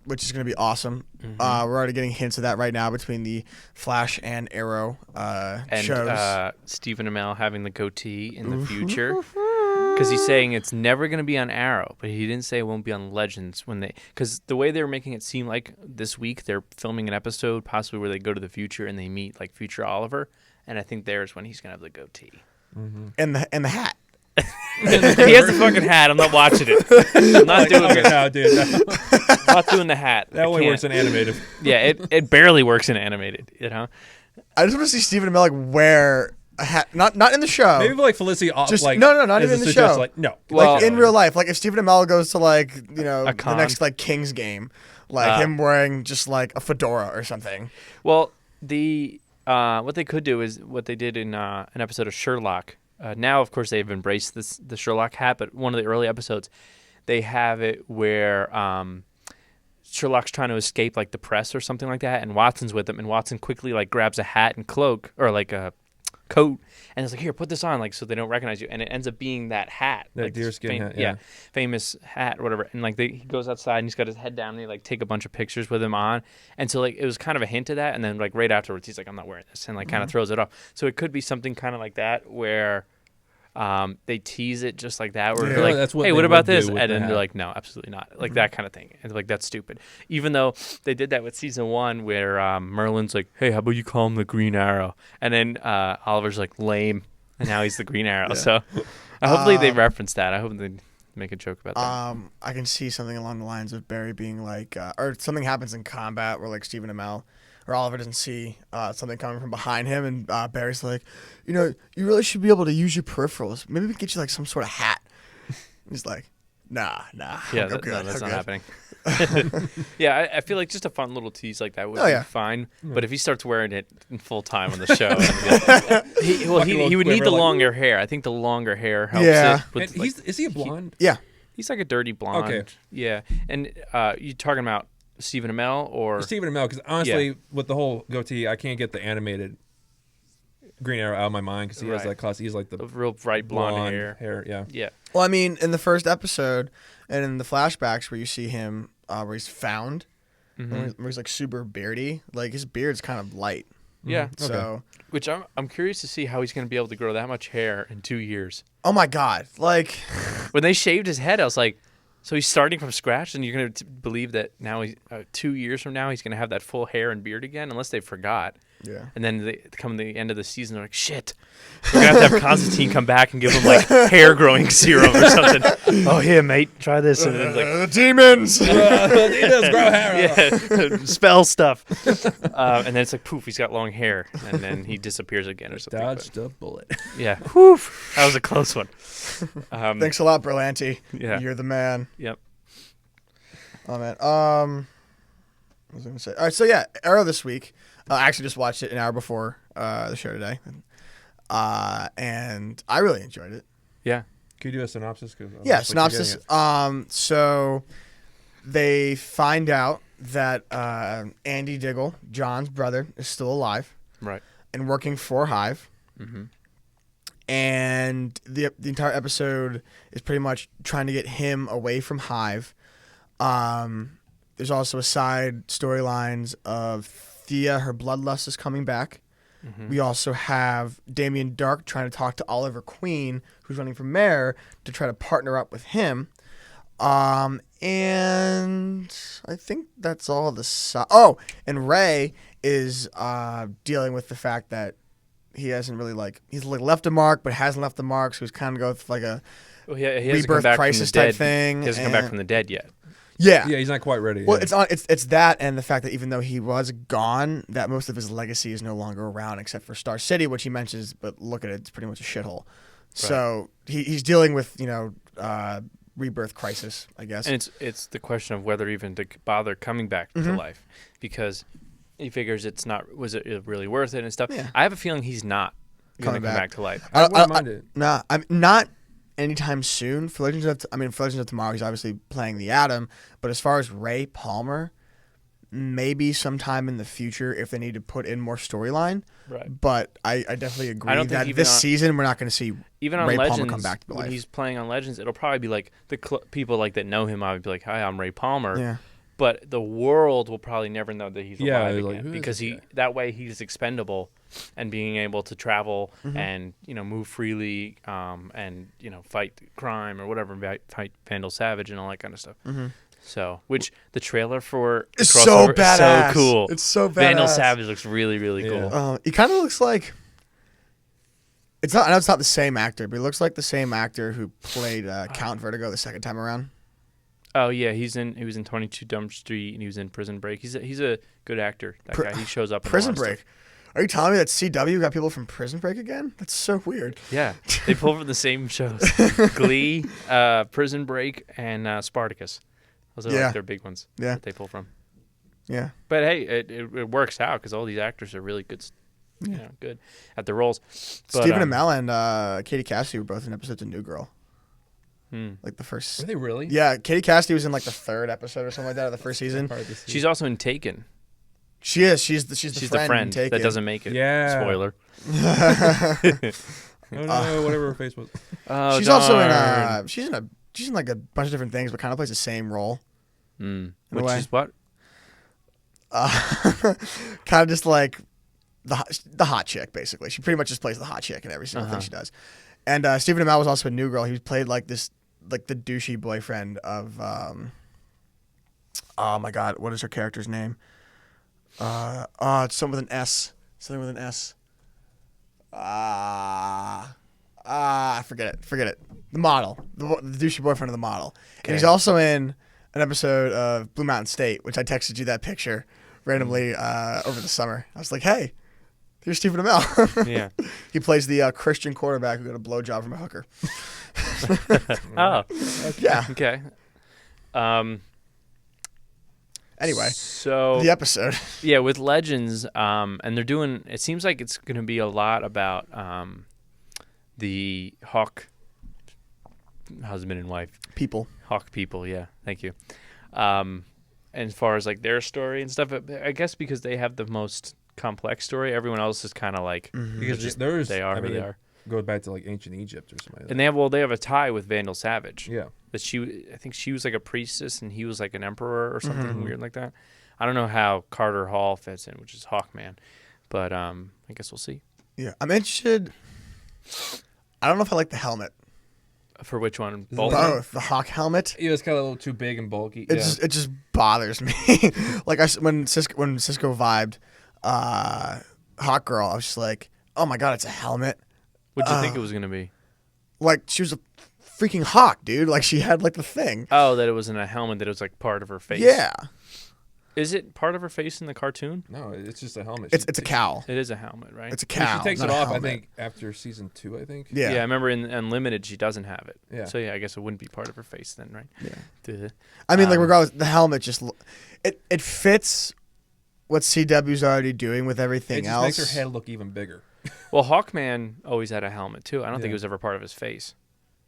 which is going to be awesome. Mm-hmm. We're already getting hints of that right now between the Flash and Arrow And shows. Stephen Amell having the goatee in the future. Because he's saying it's never going to be on Arrow, but he didn't say it won't be on Legends because the way they were making it seem like this week they're filming an episode possibly where they go to the future and they meet like future Oliver, and I think there's when he's going to have the goatee. And the hat. He has the fucking hat. I'm not watching it. I'm not doing Okay, it. no, dude. I'm not doing the hat. That I only can't. works in animated. Yeah, it barely works in animated. I just want to see Stephen Amell like wear a hat. Not in the show. Maybe like Felicity. Just- like, no, not as even a in the suggest, show. Like no. Well- Like in real life, like if Stephen Amell goes to like A the con. next like Kings game, like him wearing just like a fedora or something. Well, what they could do is what they did in an episode of Sherlock. Now, of course, they've embraced the Sherlock hat, but one of the early episodes, they have it where Sherlock's trying to escape like the press or something like that, and Watson's with him, and Watson quickly like grabs a hat and cloak or like a coat, and it's like, here, put this on, like so they don't recognize you, and it ends up being that hat, That like this deerskin hat, yeah. famous hat or whatever, and like he goes outside and he's got his head down and they like take a bunch of pictures with him on, and so like it was kind of a hint of that, and then like right afterwards he's like, I'm not wearing this, and like kind of throws it off. So it could be something kind of like that where they tease it just like that, where Yeah. they're like, That's what hey, they what about would do this? with And the then they're hat. like, no, absolutely not. Like that kind of thing. And like, that's stupid. Even though they did that with season 1 where Merlin's like, hey, how about you call him the Green Arrow? And then Oliver's like, lame. And now he's the Green Arrow. So hopefully they reference that. I hope they make a joke about that. I can see something along the lines of Barry being like, or something happens in combat where like Stephen Amell or Oliver doesn't see something coming from behind him, and Barry's like, you really should be able to use your peripherals. Maybe we can get you like some sort of hat. He's like, Nah. Yeah, I'm good. no, that's I'm not good. happening. Yeah, I feel like just a fun little tease like that would Oh, be yeah. fine. But if he starts wearing it full time on the show, he little would need quiver, the like, longer hair. I think the longer hair helps Yeah. it. With, And is he a blonde? Yeah. he's like a dirty blonde. Okay. Yeah, and you talking about Stephen Amell or Stephen Amell, because honestly, with the whole goatee, I can't get the animated Green Arrow out of my mind because he has Right. that class. He's like the the real bright blonde hair? Yeah. Yeah, Well, I mean, in the first episode and in the flashbacks where you see him, where he's found, where he's like super beardy, like his beard's kind of light. yeah. So, Which I'm curious to see how he's going to be able to grow that much hair in 2 years. oh my God, like, When they shaved his head, I was like, so he's starting from scratch, and you're going to believe that now, 2 years from now, he's going to have that full hair and beard again, unless they forgot. yeah. And then they come to the end of the season, they're like, shit, we're going to have Constantine come back and give him, like, hair growing serum or something. Oh, here, mate, try this. And then, like, The demons. He does grow hair. yeah, spell stuff. And then it's like, poof, he's got long hair. And then he disappears again or something. Dodged a bullet. But, yeah. Whew, that was a close one. Thanks a lot, Berlanti. Yeah. You're the man. Yep. Oh man. What was I gonna say? All right. So yeah, Arrow this week. I actually just watched it an hour before the show today, and I really enjoyed it. Yeah. Could you do a synopsis? 'Cause I'm Yeah, just, like, synopsis. forgetting So they find out that Andy Diggle, John's brother, is still alive Right. and working for Hive. Mm-hmm. And the entire episode is pretty much trying to get him away from Hive. There's also a side storylines of Thea, her bloodlust is coming back. Mm-hmm. We also have Damien Dark trying to talk to Oliver Queen, who's running for mayor, to try to partner up with him. And I think that's all the and Ray is dealing with the fact that he hasn't really he's left a mark, but hasn't left a mark, so he's kind of going with like a Well, he hasn't come rebirth back crisis from the dead. type thing. He hasn't come back from the dead yet. Yeah. Yeah, he's not quite ready. Well, yeah. it's that and the fact that even though he was gone, that most of his legacy is no longer around except for Star City, which he mentions, but look at it, it's pretty much a shithole. So he's dealing with, rebirth crisis, I guess. And it's the question of whether even to bother coming back to life, because he figures was it really worth it and stuff. Yeah. I have a feeling he's not going to Coming come back. back to life. I wouldn't mind it. Nah, I'm not anytime soon. For Legends of Tomorrow, he's obviously playing the Atom, but as far as Ray Palmer, maybe sometime in the future if they need to put in more storyline. Right. But I definitely agree I don't think that even this on- season we're not going to see Even on Ray Palmer Legends, come back to when life. he's playing on Legends, it'll probably be like the people like that know him. I would be like, "Hi, I'm Ray Palmer." Yeah. But the world will probably never know that he's Yeah, alive like, again, who is because this guy? that way he's expendable, and being able to travel and move freely, and fight crime or whatever, fight Vandal Savage and all that kind of stuff. So, which the trailer for the It's so crossover badass. is so cool. It's so Vandal badass. Savage looks really, really Yeah. cool. He kind of looks like it's not. I know it's not the same actor, but he looks like the same actor who played Count Vertigo the second time around. Oh yeah, he was in 22 Jump Street and he was in Prison Break. He's a good actor. That guy, he shows up in a Prison lot of Break. stuff. Are you telling me that CW got people from Prison Break again? That's so weird. Yeah, they pull from the same shows: Glee, Prison Break, and Spartacus. Those are Yeah. like their big ones Yeah. that they pull from. Yeah. But hey, it works out because all these actors are really good, good at their roles. But, Stephen Amell and Katie Cassidy were both in episodes of New Girl. Hmm. Like the first. Are they really? Yeah, Katie Cassidy was in like the third episode or something like that of the first season. Hard to see. She's also in Taken. She is. She's the She's friend. the friend Taken. that doesn't make it. Yeah. Spoiler. Oh no, whatever her face was. Oh, She's also darn. in she's in like a bunch of different things, but kind of plays the same role. Mm. in a Which way. is what? Kind of just like the hot chick, basically. She pretty much just plays the hot chick in every single thing she does. And Stephen Amell was also in New Girl. He played like this, like the douchey boyfriend of, oh my God, what is her character's name? It's something with an S. Something with an S. Forget it. The model, the douchey boyfriend of the model. And he's also in an episode of Blue Mountain State, which I texted you that picture randomly over the summer. I was like, hey, Here's Stephen Amell. Yeah. He plays the Christian quarterback who got a blowjob from a hooker. Oh. Yeah. Okay. Anyway, So the episode. yeah, with Legends, and they're doing. It seems like it's going to be a lot about the Hawk husband and wife. People. Hawk people, yeah. Thank you. And as far as like their story and stuff, I guess because they have the most complex story, everyone else is kind of like Because there's, they are I who mean, they it are. goes back to like ancient Egypt or something. Like And that. they have a tie with Vandal Savage. Yeah. That I think she was like a priestess and he was like an emperor or something Mm-hmm. weird like that. I don't know how Carter Hall fits in, which is Hawkman, but I guess we'll see. Yeah. I'm interested. I don't know if I like the helmet. For which one? it Both. like- Both. The Hawk helmet. Yeah, it's kind of a little too big and bulky. It just bothers me. Like when Cisco vibed Hawk Girl, I was just like, oh my god, it's a helmet. What'd you think it was gonna be? Like she was a freaking hawk, dude. Like she had like the thing. Oh, that it wasn't a helmet. That it was like part of her face. Yeah. Is it part of her face in the cartoon? No, it's just a helmet. It's a cowl. It is a helmet, right? It's a Well, cowl. she takes not it a off, I helmet. think, after season 2, I think. Yeah. I remember in Unlimited she doesn't have it. Yeah. So yeah, I guess it wouldn't be part of her face then, right? Yeah. Duh. I mean, like regardless, the helmet just it fits what CW's already doing with It everything just else. makes her head look even bigger. Well, Hawkman always had a helmet too. I don't think Yeah. it was ever part of his face.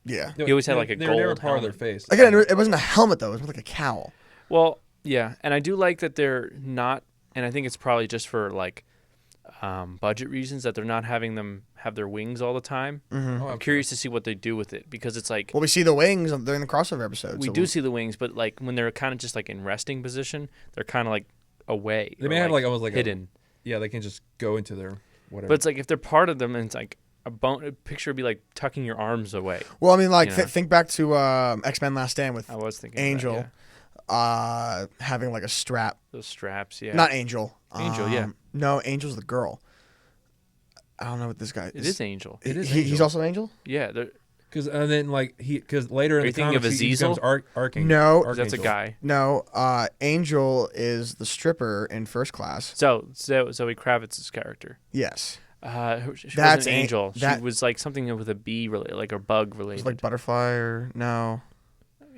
Yeah. He always had, like, a They were never gold part of their helmet. face. Again, it wasn't a helmet though. It was more like a cowl. Well, yeah, and I do like that they're not, and I think it's probably just for like budget reasons that they're not having them have their wings all the time. Oh, I'm curious to see what they do with it because it's like Well, we see the wings during the crossover episode. we so do see the wings, but like when they're kind of just like in resting position, they're kind of like away. They or, may have like almost like hidden. Yeah, they can just go into their whatever. But it's like if they're part of them, and it's like a picture would be like tucking your arms away. Well, I mean, like You know? think back to X-Men: Last Stand with I was thinking of Angel that, yeah. having like a strap. Those straps, yeah. Not Angel. Angel, yeah. No, Angel's the girl. I don't know what this guy It is Angel. It is He's Angel. also Angel? Yeah, Because then like because later Are in you the thinking of comics he Azazel? becomes Archangel. No. that's a Archangel. guy. No, Angel is the stripper in First Class. So Zoe Kravitz's character. Yes. She That's wasn't Angel. She that- was like something with a bee related, like a bug It's related. like Butterfly or no.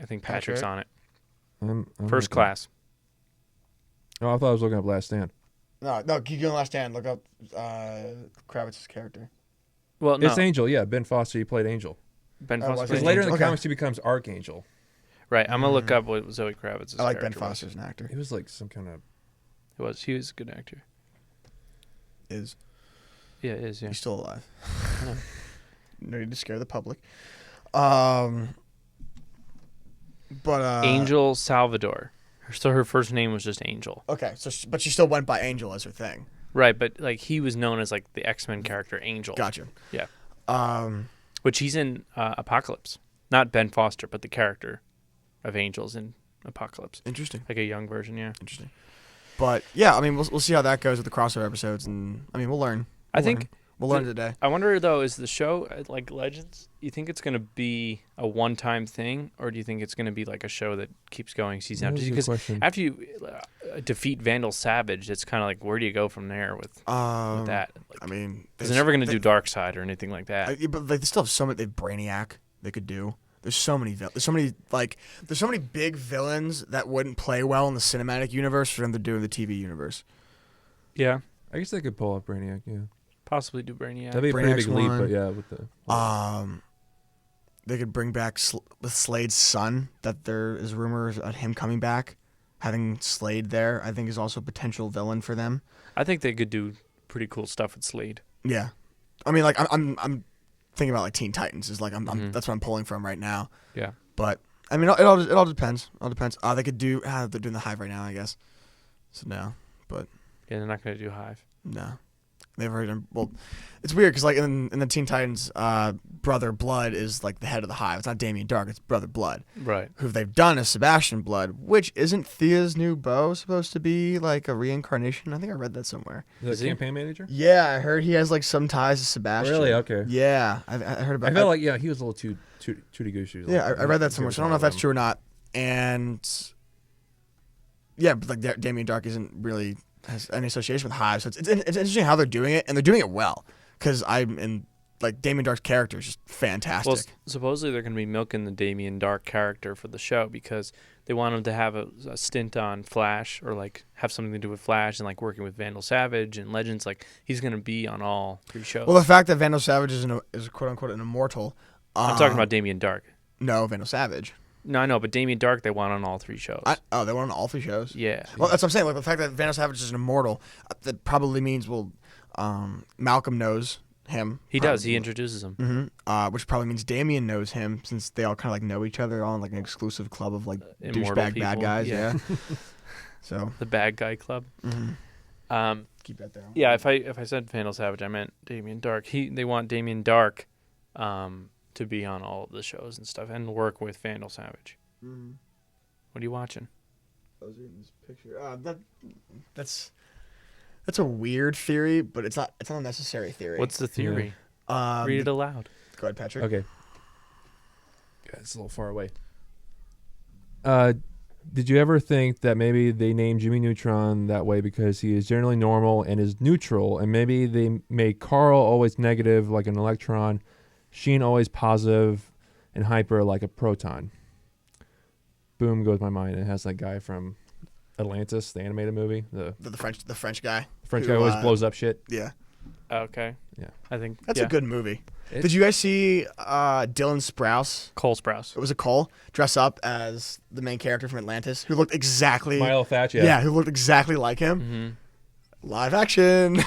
I think Patrick's Patrick? on it. I'm First looking. Class. Oh, I thought I was looking up Last Stand. No, keep doing Last Stand. Look up Kravitz's character. Well, no. It's Angel, yeah. Ben Foster, he played Angel. Ben Oh, Foster. was Because it later in the Okay. comics he becomes Archangel. Right. I'm gonna look up what Zoe Kravitz's I like Ben character was. Foster as an actor. He was like some kind of. He was a good actor. Is Yeah, it is. Yeah. he's still alive? I know. No need to scare the public. But Angel Salvador. So her first name was just Angel. Okay, so but she still went by Angel as her thing. Right, but like he was known as like the X-Men character Angel. Gotcha. Yeah. Which Which he's in Apocalypse. Not Ben Foster, but the character of Angel's in Apocalypse. interesting. Like a young version, yeah. Interesting. But yeah, I mean, we'll see how that goes with the crossover episodes, and I mean, we'll learn. I think We'll learn today. I wonder though, is the show like Legends? You think it's gonna be a one-time thing, or do you think it's gonna be like a show that keeps going season after? That's a good Because question. after you defeat Vandal Savage, it's kind of like where do you go from there with that? Like, I mean, because they're never gonna do Dark Side or anything like that. But like, they still have so many. They have Brainiac. They could do. There's so many. There's so many big villains that wouldn't play well in the cinematic universe for them to do in the TV universe. Yeah, I guess they could pull up Brainiac, yeah. possibly do Brainiac. That'd be a pretty Brainiac's big leap, one. but yeah, with the. They could bring back with Slade's son. That there is rumors of him coming back, having Slade there. I think is also a potential villain for them. I think they could do pretty cool stuff with Slade. Yeah, I mean, like I'm thinking about like Teen Titans is like Mm-hmm. that's what I'm pulling from right now. Yeah. But I mean, it all depends. It all depends. They could do. They're doing the Hive right now, I guess. So no, but Yeah, they're not gonna do Hive. no, they've already done. Well, it's weird because like in the Teen Titans, Brother Blood is like the head of the Hive. It's not Damien Dark. It's Brother Blood. Right. Who they've done is Sebastian Blood, which isn't Thea's new beau supposed to be like a reincarnation? I think I read that somewhere. The Is he? campaign manager? Yeah, I heard he has like some ties to Sebastian. Really? Okay. Yeah, I heard about. I felt like, yeah, he was a little tooty goosey. Yeah, I read that somewhere, so I don't know if that's true or not. And yeah, but like Damien Dark isn't really has any association with Hive. So it's interesting how they're doing it, and they're doing it well. Because Damien Dark's character is just fantastic. Well, supposedly they're going to be milking the Damien Dark character for the show because they want him to have a stint on Flash or like have something to do with Flash and like working with Vandal Savage and Legends. Like he's going to be on all 3 shows. Well, the fact that Vandal Savage is quote unquote an immortal. I'm talking about Damien Dark. No, Vandal Savage. No, I know, but Damien Dark they want on all 3 shows. They want on all 3 shows. Yeah. Well, that's what I'm saying. Like the fact that Vandal Savage is an immortal, that probably means Malcolm knows him. He does. He introduces him. Mm-hmm. Which probably means Damien knows him since they all kind of like know each other on like an exclusive club of like douchebag bad guys. Yeah. So the bad guy club. Mm-hmm. Keep that there. Yeah. If I said Vandal Savage, I meant Damien Dark. They want Damien Dark, to be on all of the shows and stuff and work with Vandal Savage. Mm-hmm. What are you watching? I was reading this picture. That's a weird theory, but it's not a necessary theory. What's the theory? Read it aloud. Go ahead, Patrick. Okay. Yeah, it's a little far away. Did you ever think that maybe they named Jimmy Neutron that way because he is generally normal and is neutral, and maybe they made Carl always negative like an electron, Sheen always positive, and Hyper like a proton? Boom goes my mind. It has that guy from Atlantis, the animated movie, the French guy. French guy always blows up shit. Yeah. Okay. Yeah. I think That's a good movie. Did you guys see Dylan Sprouse? Cole Sprouse. It was a Cole dress up as the main character from Atlantis, who looked exactly Milo Thatch, yeah, who looked exactly like him. Mm-hmm. Live action.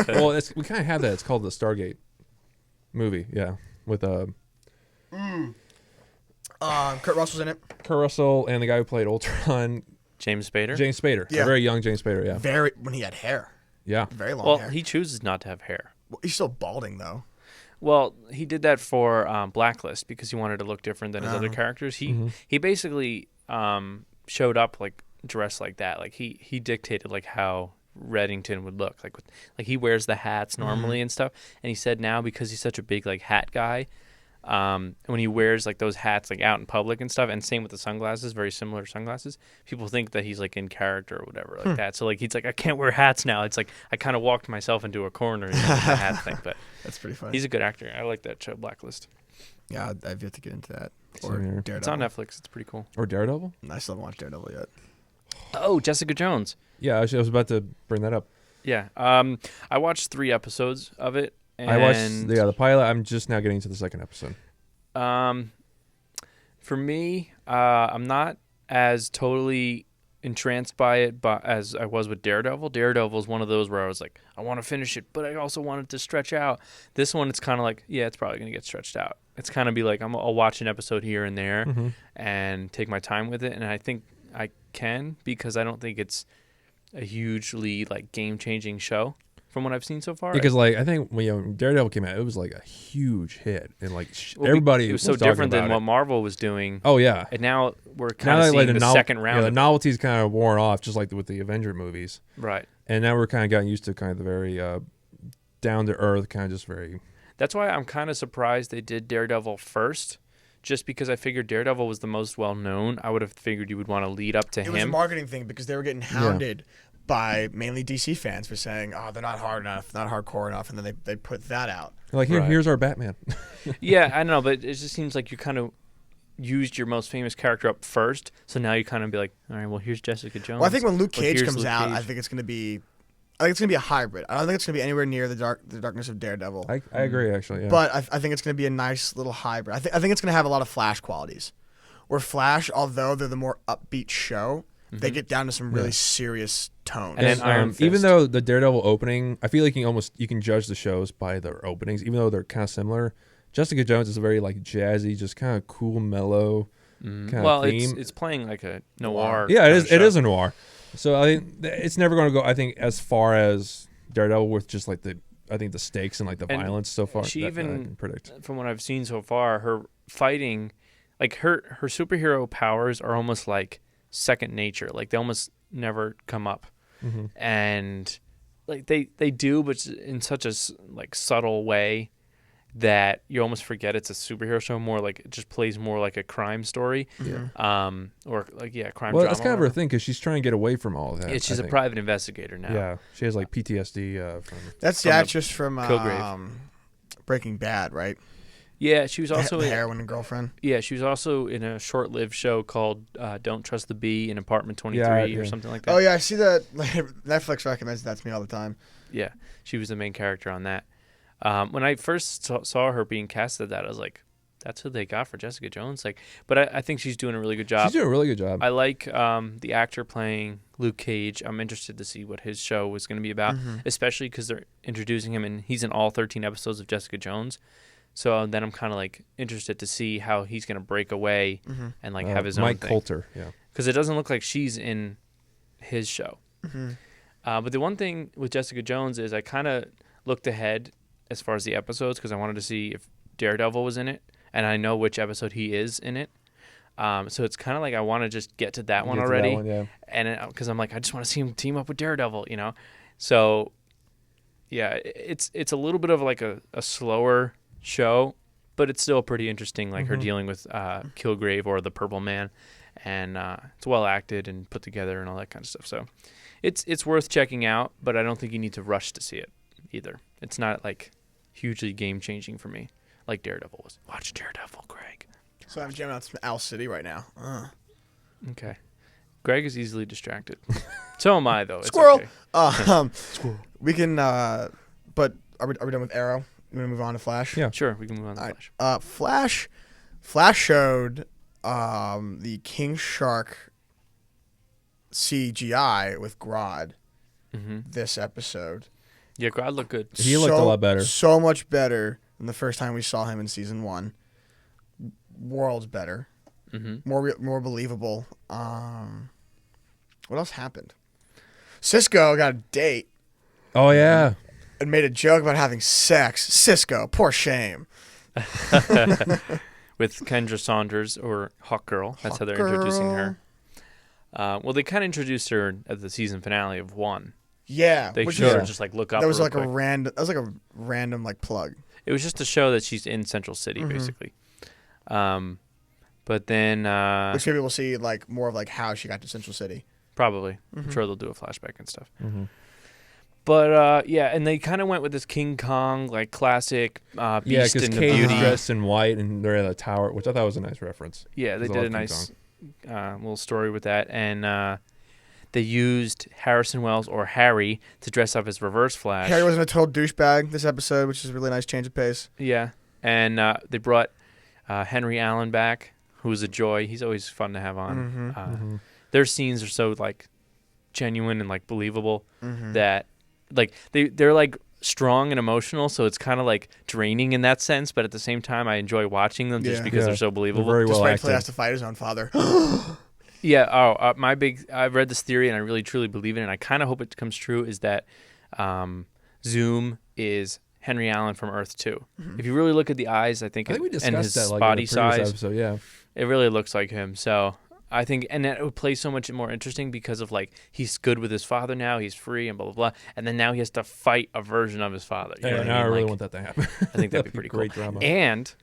Well, we kind of have that. It's called the Stargate movie. Yeah, with Kurt Russell's in it. Kurt Russell and the guy who played Ultron, James Spader. James Spader. Yeah. A very young James Spader. Yeah. When he had hair. Yeah. Very long Well, hair. he chooses not to have hair. Well, he's still balding though. Well, he did that for Blacklist because he wanted to look different than his other characters. He basically showed up like dressed like that. Like he dictated like how Reddington would look. Like he wears the hats normally and stuff. And he said now because he's such a big like hat guy, when he wears like those hats like out in public and stuff, and same with the sunglasses, very similar sunglasses, people think that he's like in character or whatever like that. So like he's like, I can't wear hats now. It's like I kind of walked myself into a corner with the hat thing. But that's pretty funny. he's a good actor. I like that show Blacklist. Yeah, I've yet to get into that. Same Or here. Daredevil. It's on Netflix. It's pretty cool. Or Daredevil? I still haven't watched Daredevil yet. Oh, Jessica Jones. Yeah, I was about to bring that up. Yeah. I watched 3 episodes of it. And I watched the pilot. I'm just now getting to the 2nd episode. For me, I'm not as totally entranced by it as I was with Daredevil. Daredevil is one of those where I was like, I want to finish it, but I also want it to stretch out. This one, it's kind of like, yeah, it's probably going to get stretched out. It's kind of be like, I'll watch an episode here and there and take my time with it. And I think I can because I don't think it's a hugely like game-changing show from what I've seen so far. Because like I think when Daredevil came out, it was like a huge hit, and like everybody it was was so different than about what it. Marvel was doing. Oh yeah, And now we're kind of seeing like the second round. Yeah, the of- novelty's kind of worn off, just like with the Avenger movies. right. And now we're kind of gotten used to kind of the very down to earth, kind of just very. That's why I'm kind of surprised they did Daredevil first, just because I figured Daredevil was the most well known. I would have figured you would want to lead up to It was a him. marketing thing because they were getting hounded by mainly DC fans for saying, "Oh, they're not hard enough, not hardcore enough," and then they put that out. Like Right. here's our Batman. Yeah, I know, but it just seems like you kind of used your most famous character up first, so now you kind of be like, all right, well, here's Jessica Jones. Well, I think when Luke Well, Cage here's comes Luke out, Cage. I think it's gonna be a hybrid. I don't think it's gonna be anywhere near the darkness of Daredevil. I agree actually. Yeah. But I think it's going to be a nice little hybrid. I think it's going to have a lot of Flash qualities. Where Flash, although they're the more upbeat show, they get down to some really serious tones. And then Iron even Fist. though the Daredevil opening, I feel like you can judge the shows by their openings, even though they're kind of similar. Jessica Jones is a very like jazzy, just kind of cool, mellow kind well, of theme. it's playing like a noir. Yeah, kind it of is. It show. is a noir. So it's never going to go. I think as far as Daredevil with just like the stakes and like the And violence so far. she that I even- can predict. From what I've seen so far, her fighting, like her superhero powers are almost like second nature. Like they almost never come up, and like they do, but in such a like subtle way. that you almost forget it's a superhero show. More like it just plays more like a crime story. Or like crime. Well, drama, that's kind of her whatever. thing because she's trying to get away from all of that. Yeah, she's I a think. private investigator now. Yeah, she has like PTSD from. That's the From the actress from Kilgrave. Breaking Bad, right? Yeah, she was also the in, heroin girlfriend. yeah, she was also in a short-lived show called "Don't Trust the Bee" in Apartment 23 or something like that. Oh yeah, I see that. Like, Netflix recommends that to me all the time. Yeah, she was the main character on that. When I first saw her being casted, that I was like, "That's who they got for Jessica Jones." Like, but I think she's doing a really good job. She's doing a really good job. I like the actor playing Luke Cage. I'm interested to see what his show was going to be about, especially because they're introducing him and he's in all 13 episodes of Jessica Jones. So then I'm kind of like interested to see how he's going to break away and like have his own Mike thing. Coulter, yeah. Because it doesn't look like she's in his show. But the one thing with Jessica Jones is I kind of looked ahead as far as the episodes because I wanted to see if Daredevil was in it, and I know which episode he is in it. So it's kind of like I want to just get to that one Get to already, that one, yeah. and because I'm like I just want to see him team up with Daredevil, you know. So yeah, it's a little bit of like a slower show, but it's still pretty interesting. Like her dealing with Kilgrave or the Purple Man, and it's well acted and put together and all that kind of stuff. So it's worth checking out, but I don't think you need to rush to see it either. It's not like hugely game changing for me like Daredevil was. Watch Daredevil, Greg. So I'm jamming out some Owl City right now. Okay. Greg is easily distracted. So am I though. It's Squirrel. okay. Squirrel. We can. But are we done with Arrow? You want to move on to Flash? Yeah. Sure, we can move on to All Flash. right. Flash showed the King Shark CGI with Grodd this episode. Yeah, Grodd looked good. He looked a lot better. So much better than the first time we saw him in season 1. Worlds better. More believable. What else happened? Cisco got a date Oh yeah. and made a joke about having sex. Cisco, poor shame. With Kendra Saunders or Hawk Girl. That's how they're introducing her. Well, they kind of introduced her at the season finale of 1. Yeah, They which showed her is- just like look up. that was real like quick. a random. That was like a random like plug. It was just to show that she's in Central City, basically. But then Which maybe we'll see like more of like how she got to Central City. probably, I'm sure they'll do a flashback and stuff. But yeah, and they kind of went with this King Kong like classic Yeah, Beast because and the Kate's Beauty. dressed in white and they're in a tower, which I thought was a nice reference. Yeah, they 'Cause I did a love King nice little story with that, and they used Harrison Wells or Harry to dress up as Reverse Flash. Harry wasn't a total douchebag this episode, which is a really nice change of pace. Yeah, and they brought Henry Allen back, who was a joy. He's always fun to have on. Their scenes are so like genuine and like believable that like they're like strong and emotional, so it's kind of like draining in that sense. But at the same time, I enjoy watching them just Yeah. because Yeah. they're so They're believable. very well Despite he has acted. to fight his own father. Yeah. Oh, I've read this theory and I really truly believe it, and I kind of hope it comes true. Is that Zoom is Henry Allen from Earth 2. If you really look at the eyes, I think I think we and discussed his that like body in the previous size, episode, yeah. it really looks like him. So I think, and that would play so much more interesting because of like he's good with his father now, he's free and blah blah blah, and then now he has to fight a version of his father. You know Yeah, what now I mean? really Like, want that to happen. I think that'd be pretty great cool. drama. And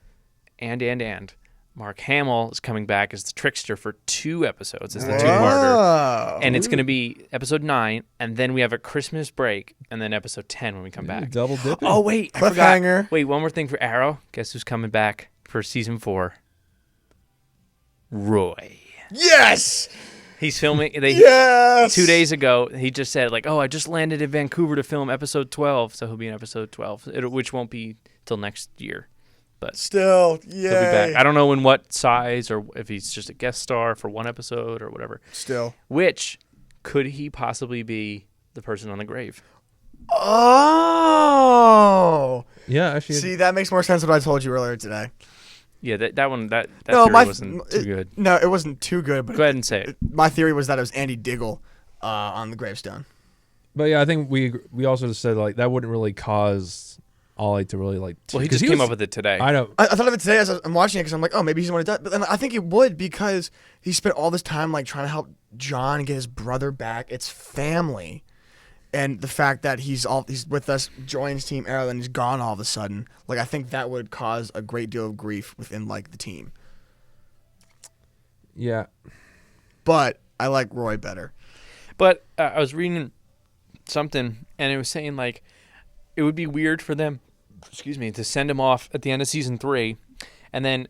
Mark Hamill is coming back as the trickster for 2 episodes as the two-parter. Whoa. And it's going to be episode 9, and then we have a Christmas break, and then episode 10 when we come back. Double dipping. Oh, wait, I Cliffhanger. forgot. Wait, one more thing for Arrow. Guess who's coming back for season 4? Roy. Yes. He's filming. Yes. 2 days ago, he just said, like, oh, I just landed in Vancouver to film episode 12, so he'll be in episode 12, which won't be till next year. But Still, yeah. he'll be back. I don't know in what size or if he's just a guest star for one episode or whatever. Still. Which, could he possibly be the person on the grave? Oh. Yeah, actually. See, that makes more sense than what I told you earlier today. Yeah, that one, that No, theory my wasn't too good. No, it wasn't too good. But Go ahead and say it. my theory was that it was Andy Diggle on the gravestone. But yeah, I think we also just said like that wouldn't really cause Ollie to really like. Well, he 'cause just came was- up with it today. I know. I thought of it today as I'm watching it because I'm like, oh, maybe he's the one who died. But then I think it would because he spent all this time like trying to help John get his brother back. It's family, And the fact that he's with us, joins Team Arrow, and he's gone all of a sudden, like I think that would cause a great deal of grief within like the team. Yeah. But I like Roy better. But I was reading something, and it was saying like it would be weird for them, to send him off at the end of season 3, and then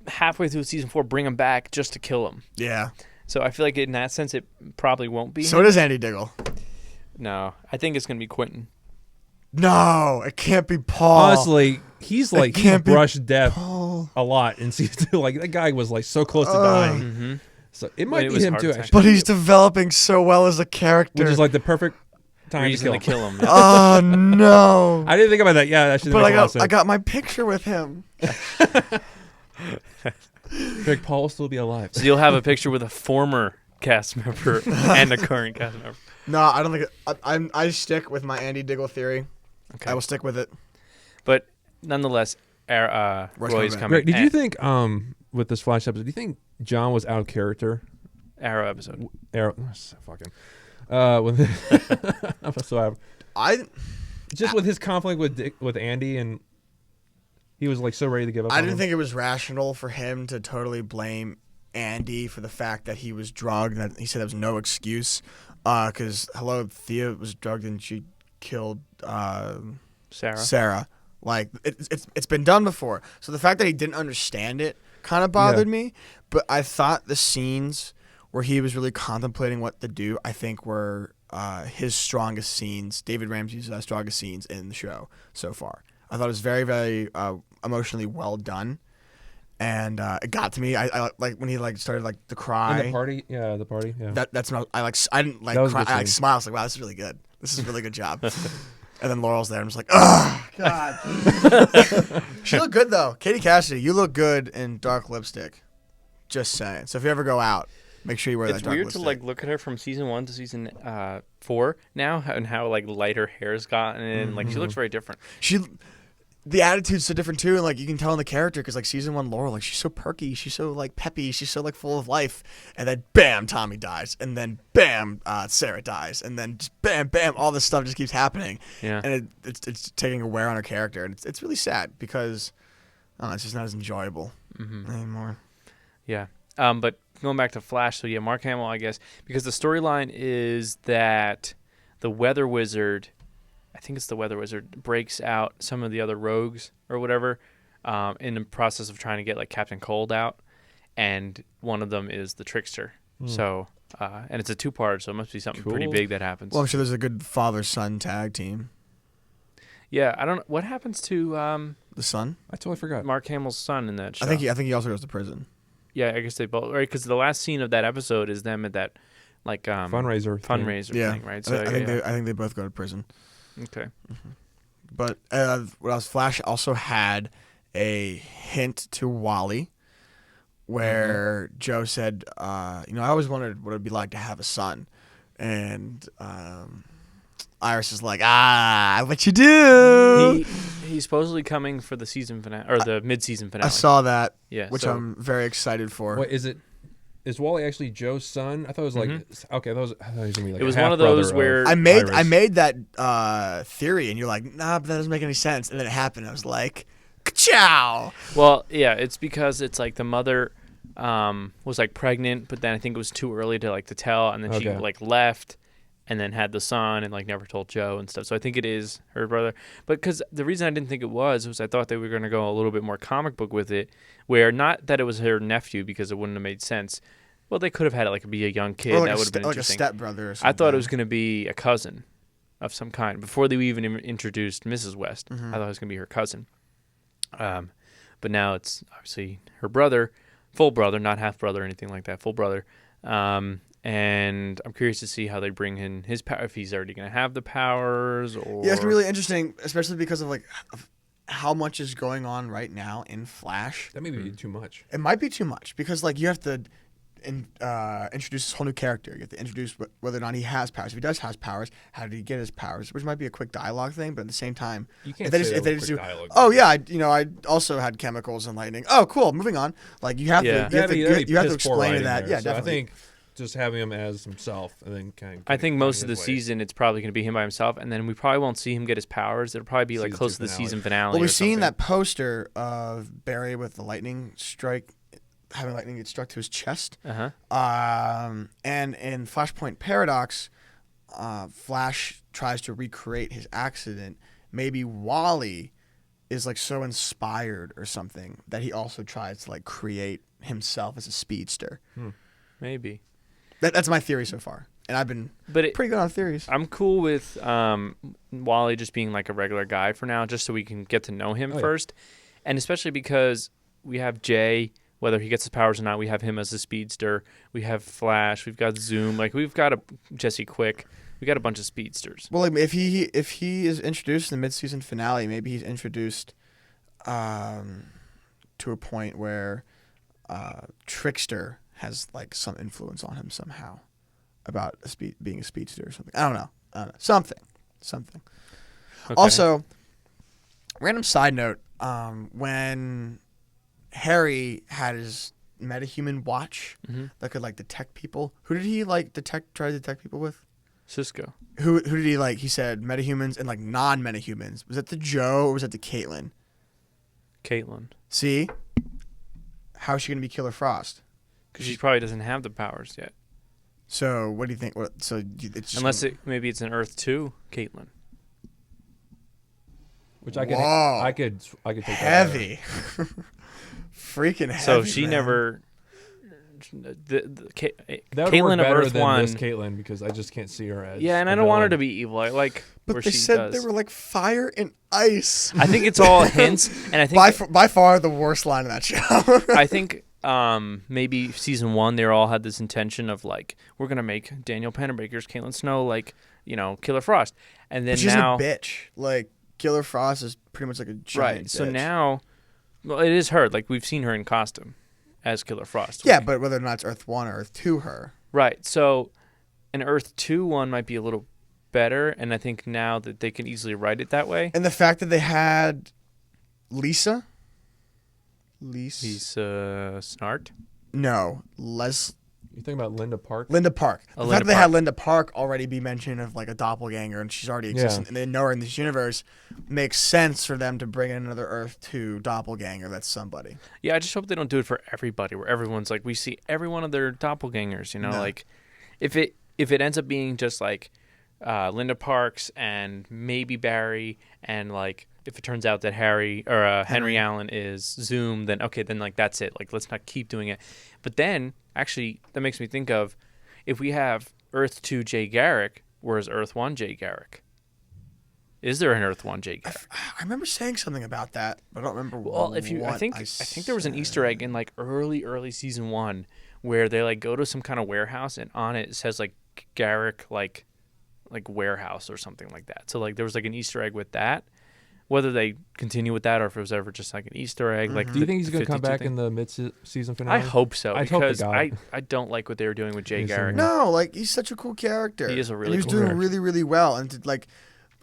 halfway through season 4 bring him back just to kill him. Yeah. So I feel like in that sense it probably won't be. So does Andy Diggle. No, I think it's gonna be Quentin. No, it can't be Paul. Honestly, he's like he can't be brushed death Paul. a lot in season 2. Like that guy was like so close to dying. Mm-hmm. So it might It be was him heart too, attack. actually. But he's developing so well as a character. Which is like the perfect time Reason to to kill kill him. him. Oh no! I didn't think about that. Yeah, that should But make a lot of sense. I got my picture with him. Greg Paul will still be alive. So you'll have a picture with a former cast member and a current cast member. No, I don't think I stick with my Andy Diggle theory. Okay. I will stick with it. But nonetheless, Roy's Roy's coming coming. Greg, did you And- think with this Flash episode, do you think John was out of character? Arrow episode? Arrow, so fucking. With I'm so happy. Just with his conflict with Andy, and he was like so ready to give up. I on didn't him. think it was rational for him to totally blame Andy for the fact that he was drugged. That he said there was no excuse. Because Thea was drugged and she killed Sarah? Sarah. Like it's been done before. So the fact that he didn't understand it kind of bothered me. But I thought the scenes where he was really contemplating what to do, I think were his strongest scenes. David Ramsey's strongest scenes in the show so far. I thought it was very, very emotionally well done, and it got to me. I like when he like started like to cry. In the party, yeah. That's not. I didn't like That was a cry. good I like scene. smiled. I was like, wow, this is really good. This is a really good job. And then Laurel's there. I'm just like, oh god. She looked good though. Katie Cassidy, you look good in dark lipstick. Just saying. So if you ever go out, make sure you wear It's that dark weird lipstick. to like look at her from season 1 to season 4 now, and how like lighter hair's gotten, and like she looks very different. The attitude's so different too, and like you can tell in the character because like season 1 Laurel, like she's so perky, she's so like peppy, she's so like full of life, and then bam, Tommy dies, and then bam, Sarah dies, and then just bam, bam, all this stuff just keeps happening, Yeah. and it's taking a wear on her character, and it's really sad because I don't know, it's just not as enjoyable anymore. Yeah. But going back to Flash, so yeah, Mark Hamill, I guess, because the storyline is that the Weather Wizard, I think it's the Weather Wizard, breaks out some of the other rogues or whatever in the process of trying to get like Captain Cold out, and one of them is the Trickster. So, and it's a 2-part, so it must be something pretty Cool. big that happens. Well, I'm sure there's a good father-son tag team. Yeah, I don't know what happens to The son? I totally forgot. Mark Hamill's son in that show. I think he also goes to prison. Yeah, I guess they both, right? Because the last scene of that episode is them at that like Fundraiser Yeah, thing, right? I, So I think they both go to prison. okay. But what else? Flash also had a hint to Wally, where Joe said, I always wondered what it'd be like to have a son, and Iris is like, what you do? He's supposedly coming for the season finale or the mid-season finale. I saw that, Yeah, which so- I'm very excited for. What is it? Is Wally actually Joe's son? I thought it was like okay. I thought he was gonna be like It was a one of half-brother those where- I made Iris. that theory, and you're like, nah, but that doesn't make any sense. And then it happened. I was like, ka-chow! Well, yeah, it's because it's like the mother was like pregnant, but then I think it was too early to like to tell, and then she Okay. like left, and then had the son, and like never told Joe and stuff. So I think it is her brother. But because the reason I didn't think it was I thought they were going to go a little bit more comic book with it, where not that it was her nephew because it wouldn't have made sense. Well, they could have had it like be a young kid. Or like That a would have been like a interesting. stepbrother or something. I thought it was going to be a cousin of some kind before they even introduced Mrs. West. I thought it was going to be her cousin. But now it's obviously her brother, full brother, not half brother or anything like that, full brother. And I'm curious to see how they bring in his power, if he's already going to have the powers or... Yeah, it's really interesting, especially because of how much is going on right now in Flash. That may be too much. It might be too much because you have to introduce this whole new character. You have to introduce whether or not he has powers. If he does have powers, how did he get his powers? Which might be a quick dialogue thing, but at the same time, You can't if they say just, that if with they quick just do, dialogue. oh yeah, I also had chemicals and lightning. Oh cool, moving on. Like you have Yeah. to you have to That'd be you have to piss poor explain writing that. there. Yeah, So definitely. just having him as himself, and then kind of. I think most of the season it's probably going to be him by himself, and then we probably won't see him get his powers. It'll probably be like Season close two to the finale. season finale. Well, or we've seen something. that poster of Barry with the lightning strike, having lightning get struck to his chest. Uh-huh. And in Flashpoint Paradox, Flash tries to recreate his accident. Maybe Wally is like so inspired or something that he also tries to like create himself as a speedster. Maybe. That's my theory so far, and I've been pretty good on theories. I'm cool with Wally just being like a regular guy for now, just so we can get to know him first, and especially because we have Jay. Whether he gets his powers or not, we have him as a speedster. We have Flash. We've got Zoom. Like we've got a Jesse Quick. We got a bunch of speedsters. Well, like, if he is introduced in the mid-season finale, maybe he's introduced to a point where Trickster has like some influence on him somehow about being a speedster or something. I don't know. Something. Okay. Also, random side note: when Harry had his metahuman watch that could like detect people, who did he like try to detect people with? Cisco. Who did he like? He said metahumans and like non-metahumans. Was that the Joe or was that the Caitlin? Caitlin. See, how is she gonna be Killer Frost? Because she probably doesn't have the powers yet. So what do you think? Unless maybe it's an Earth 2 Caitlin. Which I could take heavy, freaking heavy. So she man. never. That would Caitlin work of better Earth than 1. this Caitlin because I just can't see her as. Yeah, and a I don't want her villain. to be evil. I like But where they she said does. they were like fire and ice. I think it's all hints, and I think By far the worst line in that show. I think maybe season 1 they all had this intention of like we're gonna make Daniel Pennebaker's Caitlin Snow like Killer Frost, and then she's now a bitch. Like Killer Frost is pretty much like a giant right. So bitch. now, well, it is her. Like we've seen her in costume as Killer Frost. Yeah, but whether or not it's Earth 1 or Earth 2 her. Right. So an Earth 2 one might be a little better, and I think now that they can easily write it that way. And the fact that they had Lisa Snart. No, You think about Linda Park? Linda Park. The Linda fact that they Park. had Linda Park already be mentioned of like a doppelganger and she's already existing and they know her in this universe makes sense for them to bring in another Earth 2 doppelganger that's somebody. Yeah, I just hope they don't do it for everybody, where everyone's like we see every one of their doppelgangers. No. Like if it ends up being just like Linda Parks and maybe Barry, and like if it turns out that Henry Allen is Zoom, then okay, then like that's it. Like let's not keep doing it. But then actually that makes me think of if we have Earth 2 Jay Garrick, where's Earth 1 Jay Garrick? Is there an Earth 1 Jay Garrick? I remember saying something about that, but I don't remember Well, what I think there was an Easter egg in like early season 1 where they like go to some kind of warehouse and on it says like Garrick like warehouse or something like that. So like there was like an Easter egg with that. Whether they continue with that or if it was ever just like an Easter egg, like Do you think he's going to come 52 back thing. in the mid-season finale? I hope so, I hope to because God. I don't like what they were doing with Jay Yes, Garrick. No, like he's such a cool character. He is a And really he was cool doing character. really, really well. And like,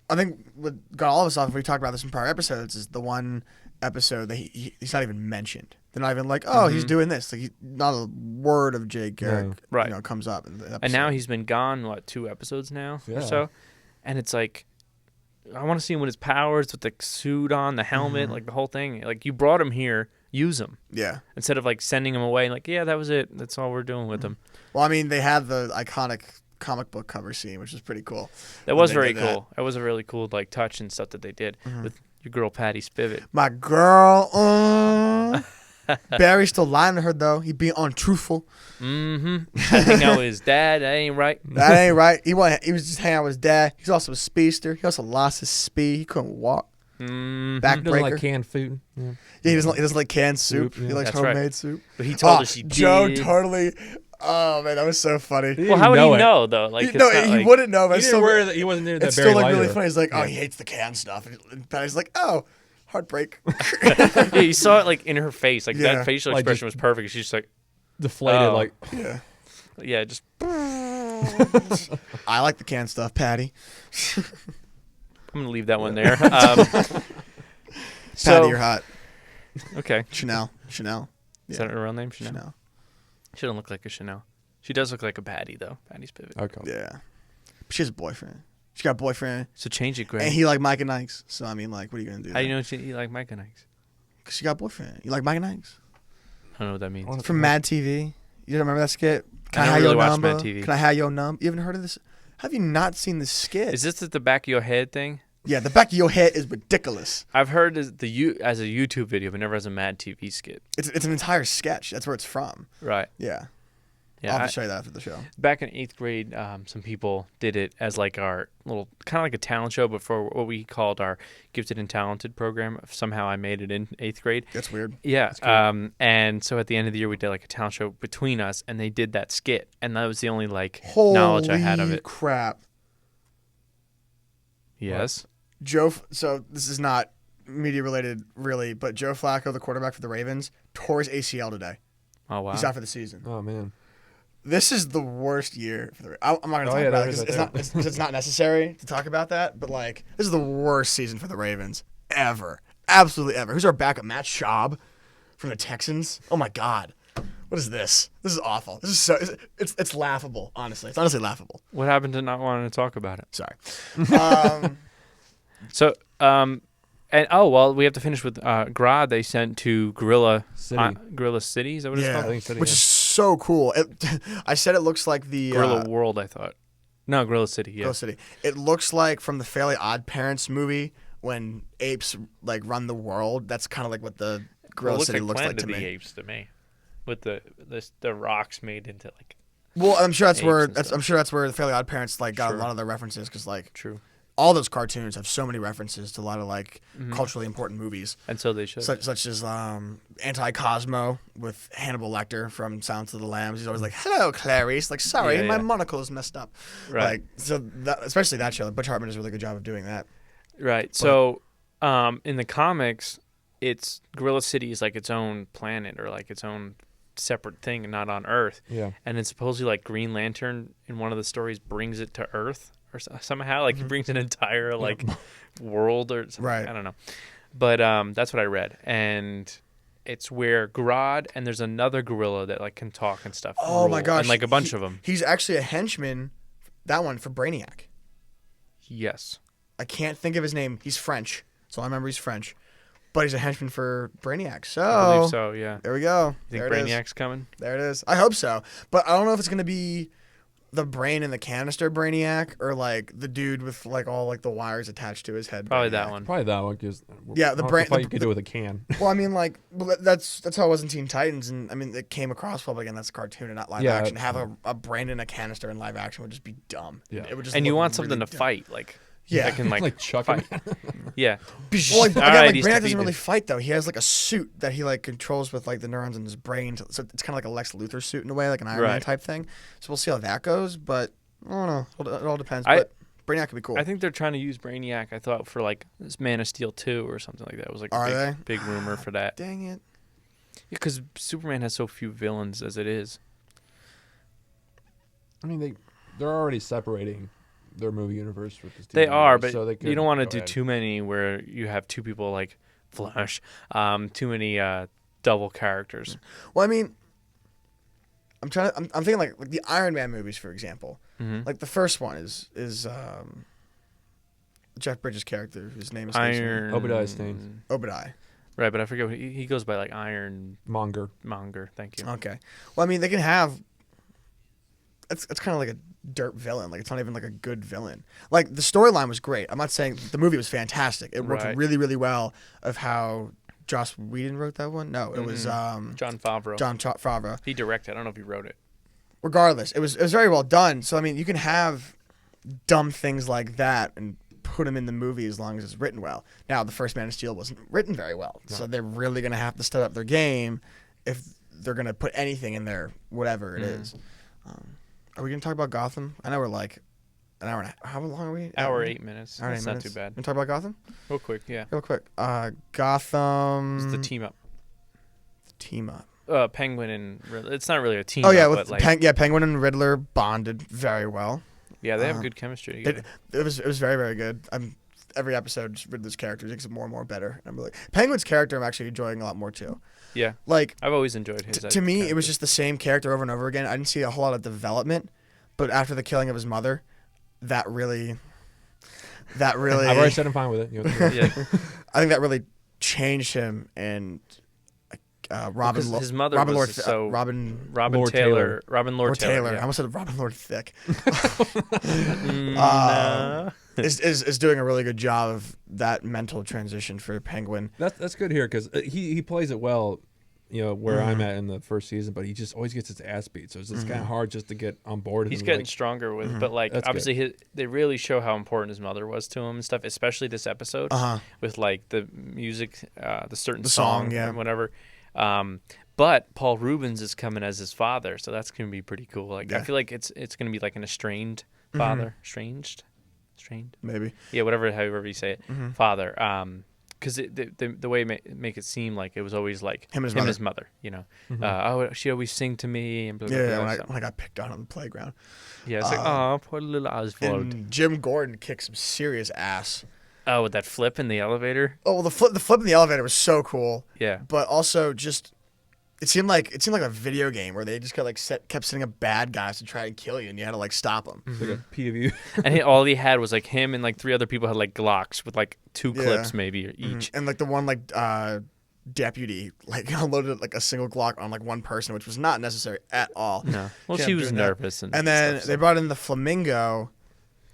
I think what got all of us off, we talked about this in prior episodes, is the one episode that he's not even mentioned. They're not even like, oh, he's doing this. Like, not a word of Jay Garrick, Right. comes up in the episode. And now he's been gone, 2 episodes now Yeah. or so? And it's like, I want to see him with his powers, with the suit on, the helmet, like the whole thing. Like, you brought him here, use him. Yeah. Instead of like sending him away, like, yeah, that was it. That's all we're doing with him. Well, I mean, they had the iconic comic book cover scene, which is pretty cool. That was they very did that. cool. That was a really cool like touch and stuff that they did with your girl Patty Spivot. My girl, Barry's still lying to her, though. He being untruthful. Hang out with his dad. That ain't right. That ain't right. He was just hanging out with his dad. He's also a speedster. He also lost his speed. He couldn't walk. He doesn't Backbreaker. like canned food. Yeah. Yeah, he doesn't like canned soup. Soup, yeah. He likes That's right. homemade soup. But he told us she Joe did. totally. Oh man, that was so funny. Well, how would he know it. know though? Like, it's No, not he like- wouldn't know. But He it's didn't still, wear that. He wasn't near that. it's Barry still like really Lyndon. funny. He's like, oh, he hates the canned stuff. And Patty's like, oh, heartbreak. Yeah, you saw it like in her face. Like Yeah. that facial Like, expression just- was perfect. She's just like, Deflated, Oh. like Yeah, yeah, just I like the canned stuff, Patty. I'm gonna leave that one there. Patty, So you're hot. okay, Chanel. is that her real name? Chanel. Chanel. She don't look like a Chanel. She does look like a Patty though. Patty's pivot. Okay. Yeah. She has a boyfriend. She got a boyfriend, So change it, Greg. and he like Mike and Ike's. So I mean, like, what are you gonna do? How do you know you like Mike and Ike's? Because she got a boyfriend. You like Mike and Ike's? I don't know what that means. From Mad TV. You don't remember that skit? I never really watched Mad TV. Can I have your number? You haven't heard of this? Have you not seen this skit? Is this at the back of your head thing? Yeah, the back of your head is ridiculous. I've heard as a YouTube video, but never as a Mad TV skit. It's an entire sketch. That's where it's from. Right. Yeah. Yeah. I'll have to show you that after the show. Back in 8th grade, some people did it as like our little, kind of like a talent show, but for what we called our gifted and talented program. Somehow I made it in 8th grade. That's weird. Yeah. And so at the end of the year, we did like a talent show between us, and they did that skit, and that was the only like knowledge I had of Holy it. crap. Yes. So this is not media related really, but Joe Flacco, the quarterback for the Ravens, tore his ACL today. Oh wow. He's out for the season. Oh man. This is the worst year for the. I'm not going to talk yeah, about that it is because right it's not necessary to talk about that. But like, this is the worst season for the Ravens ever, absolutely ever. Who's our backup? Matt Schaub from the Texans. Oh my God, what is this? This is awful. This is so. It's laughable. Honestly, it's honestly laughable. What happened to not wanting to talk about it? Sorry. So, and oh well, we have to finish with Grad. They sent to Gorilla City. Gorilla City. Is that what it's Yeah, called? I think so, which yeah. is so cool. I said it looks like the Gorilla World. I thought. No, Gorilla City. Yeah. Gorilla City. It looks like from the Fairly Odd Parents movie when apes like run the world. That's kind of like what the Gorilla City looks like Planet to of the me. Apes to me, with the rocks made into like. Well, I'm sure that's Apes where and stuff. I'm sure that's where the Fairly Odd Parents like got Sure. a lot of their references because like True. all those cartoons have so many references to a lot of like Mm-hmm. culturally important movies, And so they should. such as Anti-Cosmo with Hannibal Lecter from Silence of the Lambs. He's always like, "Hello, Clarice." Like, sorry, Yeah, my yeah. monocle is messed up. Right. Like, so that, especially that show. Butch Hartman does a really good job of doing that. Right. So, in the comics, it's Gorilla City is like its own planet or like its own separate thing and not on Earth. Yeah. And then supposedly like Green Lantern in one of the stories brings it to Earth or somehow like he brings an entire like world or something. Right. I don't know. But that's what I read. And it's where Grodd and there's another gorilla that like can talk and stuff. Oh my rule, gosh! And like a bunch He- of them. He's actually a henchman. That one for Brainiac. Yes. I can't think of his name. He's French, so I remember he's French, but he's a henchman for Brainiac. So I believe so, yeah. there we go. You think there it is. Brainiac's coming? There it is. I hope so, but I don't know if it's gonna be the brain in the canister Brainiac or like the dude with like all like the wires attached to his head. Probably Brainiac. that one. Probably that one because Yeah, the brain- you could do with a can. Well, I mean, like that's how it was in Teen Titans, and I mean it came across well, but again, that's a cartoon and not live Yeah. action. Have a brain in a canister in live action would just be dumb. Yeah. It would just And you look want something really to dumb. fight, like Yeah. that can like, Like chuck fight. him. Yeah. Well, like, again, like he's Brainiac doesn't defeated. really fight though. He has like a suit that he like controls with like the neurons in his brain. So it's kind of like a Lex Luthor suit in a way, like an Iron Man Right. type thing. So we'll see how that goes. But I don't know. It all depends. I- But Brainiac could be cool. I think they're trying to use Brainiac. I thought for like this Man of Steel 2 or something like that. It was like Are a big, they? big rumor for that. Dang it. Because Superman has so few villains as it is. I mean, they're already separating their movie universe with this. They TV are, universe, but so they you could don't want to go do ahead. too many where you have two people like Flash, too many double characters. Well, I mean, I'm thinking like the Iron Man movies, for example. Mhm. Like the first one is Jeff Bridges' character, whose name is Iron Obadiah Stane. Obadiah. Right, but I forget what he goes by like Iron Monger. Monger. Thank you. Okay. Well, I mean, they can have. It's kind of like a dirt villain. Like it's not even like a good villain. Like the storyline was great. I'm not saying the movie was fantastic. It worked Right. really, really well. Of how Joss Whedon wrote that one. No, it was John Favreau. John Favreau. He directed. I don't know if he wrote it. Regardless, it was very well done. So I mean, you can have dumb things like that and put them in the movie as long as it's written well. Now, the first Man of Steel wasn't written very well, so they're really gonna have to step up their game if they're gonna put anything in there, whatever it is. Are we gonna talk about Gotham? I know we're like an hour and a half. How long are we? Hour 8 minutes. Hour and That's 8 not minutes. too bad. Gonna talk about Gotham Real quick, yeah. real quick. Gotham. It's the team up. Team up. Penguin and it's not really a team Oh yeah, up, with but like Penguin and Riddler bonded very well. yeah, they have good chemistry together. It was very, very good. every episode just with this character makes it more and more better. And I'm really Penguin's character. I'm actually enjoying a lot more too. Yeah, Like I've always enjoyed his. to me, it character. was just the same character over and over again. I didn't see a whole lot of development, but after the killing of his mother, that really. I've already said I'm fine with it. Yeah. I think that really changed him and Robin. Because his mother Robin was Lord, so Robin Lord Taylor. Robin Lord Taylor. I Yeah. almost said Robin Lord Thick. Nah. is doing a really good job of that mental transition for Penguin. That's good here because he plays it well. Where I'm at in the first season, but he just always gets his ass beat. So it's just kind of hard just to get on board. He's and, getting like, stronger with, but like That's obviously they really show how important his mother was to him and stuff. Especially this episode with like the music, the certain song, song, yeah. and whatever. But Paul Rubens is coming as his father, so that's gonna be pretty cool. Like I Yeah. feel like it's gonna be like an estranged father, estranged, Maybe. yeah, however you say it, father. Because the way make it seem like it was always like Him and his mother. She always sing to me and blah, blah, Yeah, blah, so. when I got picked on the playground. Yeah, it's like, oh, poor little Oswald. And Jim Gordon kicked some serious ass. Oh, with that flip in the elevator. Oh, well, the flip in the elevator was so cool. Yeah. But also just it seemed like a video game where they just kept setting up bad guys to try and kill you, and you had to like stop them. It's like a POV. And all he had was like him and like 3 other people had like Glocks with like 2 Yeah. clips maybe or each. And like the one deputy like unloaded like a single Glock on like one person, which was not necessary at all. No. Well, Kept she was doing that. nervous and then stuff, they so. brought in the Flamingo,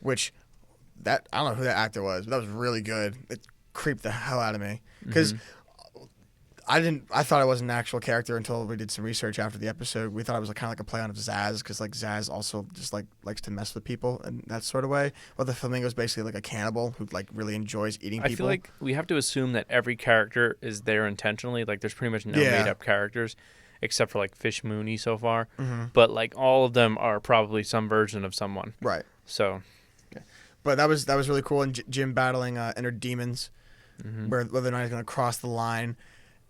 which I don't know who that actor was, but that was really good. It creeped the hell out of me because I thought it was an actual character until we did some research after the episode. We thought it was kind of like a play on Zaz because like Zaz also just like likes to mess with people in that sort of way. Well, the Flamingo is basically like a cannibal who like really enjoys eating people. I feel like we have to assume that every character is there intentionally. Like there's pretty much no Yeah. made up characters except for like Fish Mooney so far. But like all of them are probably some version of someone. Right. So But that was really cool. And Jim battling inner demons, whether or not he's going to cross the line,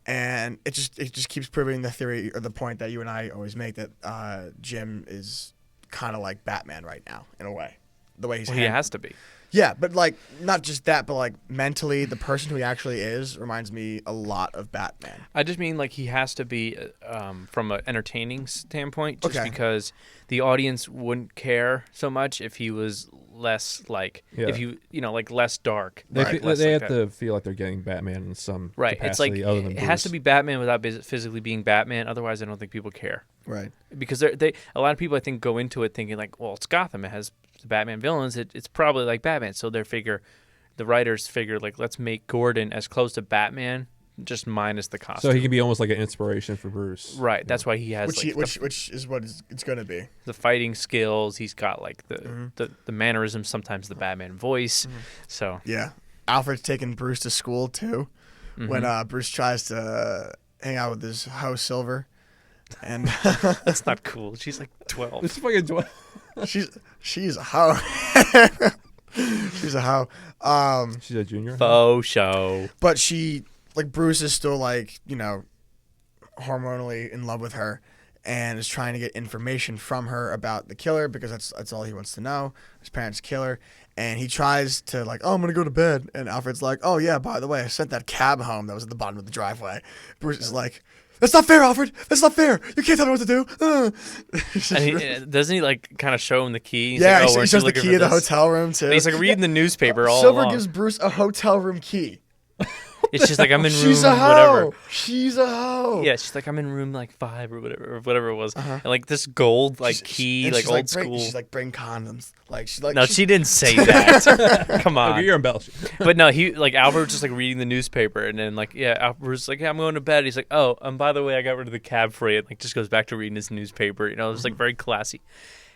and it just keeps proving the theory or the point that you and I always make that Jim is kind of like Batman right now in a way, the way he's he has to be. Yeah, but like not just that, but like mentally, the person who he actually is reminds me a lot of Batman. I just mean like he has to be from an entertaining standpoint, just Okay. because the audience wouldn't care so much if he was less like Yeah. if like less dark. They, Right. fe- Less they like have that. to feel like they're getting Batman in some Right. It's like capacity other than it has to Bruce. be Batman without physically being Batman. Otherwise, I don't think people care. Right. Because a lot of people I think go into it thinking like, well, it's Gotham, it has the Batman villains, it's probably like Batman, so the writers figure like let's make Gordon as close to Batman, just minus the costume. So he can be almost like an inspiration for Bruce. right. That's why he has Which is what it's going to be. the fighting skills. He's got like the mannerisms, sometimes the Batman voice. So Yeah. Alfred's taking Bruce to school too, when Bruce tries to hang out with his hoe Silver, and that's not cool. She's like 12. It's fucking. she's a hoe. She's a hoe. She's a junior. Faux show. But she, like, Bruce is still, like, hormonally in love with her and is trying to get information from her about the killer because that's all he wants to know. His parents kill her. And he tries to, like, oh, I'm going to go to bed. And Alfred's like, oh, yeah, by the way, I sent that cab home that was at the bottom of the driveway. Bruce is like, that's not fair, Alfred. That's not fair. You can't tell me what to do. And doesn't he like kind of show him the key? He's Yeah, like, he weren't shows you the looking key for of the this? hotel room, too. And he's like reading the newspaper all Silver along. gives Bruce a hotel room key. It's just like I'm in room She's a hoe. whatever. She's a hoe. Yeah, she's like I'm in room like 5 or whatever it was, and like this gold like key, And like she's old bring, school. She's like, bring condoms. Like she's like, No, she didn't say that. Come Okay, on. you're embellishing. But no, he like Albert was just like reading the newspaper, and then like Albert's like, yeah, I'm going to bed. He's like, oh, by the way, I got rid of the cab for you. And, like just goes back to reading his newspaper. It was like very classy.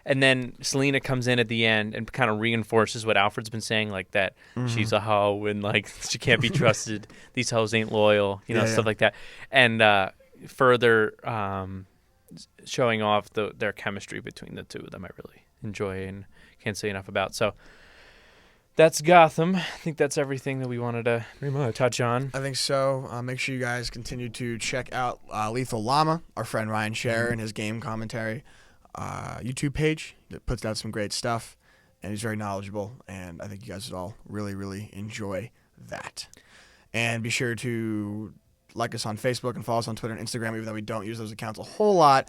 And then Selena comes in at the end and kind of reinforces what Alfred's been saying, like that she's a hoe and like she can't be trusted. These hoes ain't loyal, stuff like that. And further showing off their chemistry between the two of them, I really enjoy and can't say enough about. So that's Gotham. I think that's everything that we wanted to Pretty much. touch on. I think so. Make sure you guys continue to check out Lethal Llama, our friend Ryan Scherer, and his game commentary YouTube page that puts out some great stuff. and he's very knowledgeable, and I think you guys would all really, really enjoy that. And be sure to like us on Facebook and follow us on Twitter and Instagram, even though we don't use those accounts a whole lot.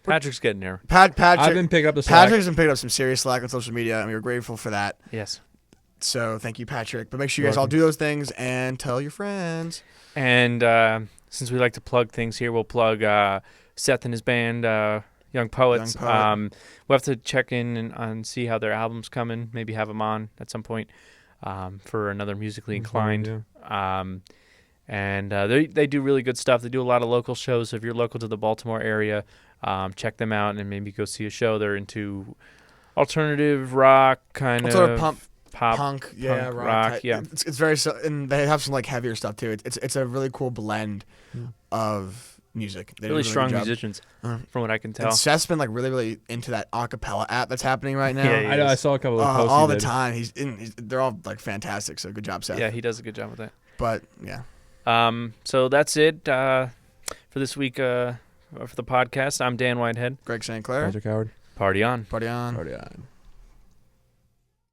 Patrick's getting there. Patrick, I've been picking up the slack. Patrick's been picking up some serious slack on social media, and we were grateful for that. Yes. So thank you, Patrick. But make sure you guys all do those things and tell your friends. And since we like to plug things here, we'll plug Seth and his band, Young Poets. Young Poet. We'll have to check in and see how their album's coming. Maybe have them on at some point for another Musically Inclined. And they do really good stuff. They do a lot of local shows. So if you're local to the Baltimore area, check them out and maybe go see a show. They're into alternative rock kind of pop, punk, yeah, rock, yeah. It's very and they have some like heavier stuff too. It's a really cool blend of music. They do a really strong good job. musicians, from what I can tell. And Seth's been like really into that acapella app that's happening right now. Yeah, I know. I saw a couple of posts all he the did. time. They're all like fantastic. So good job, Seth. Yeah, he does a good job with that. But yeah. So that's it for this week for the podcast. I'm Dan Whitehead. Greg St. Clair. Patrick Howard. Party on. Party on. Party on.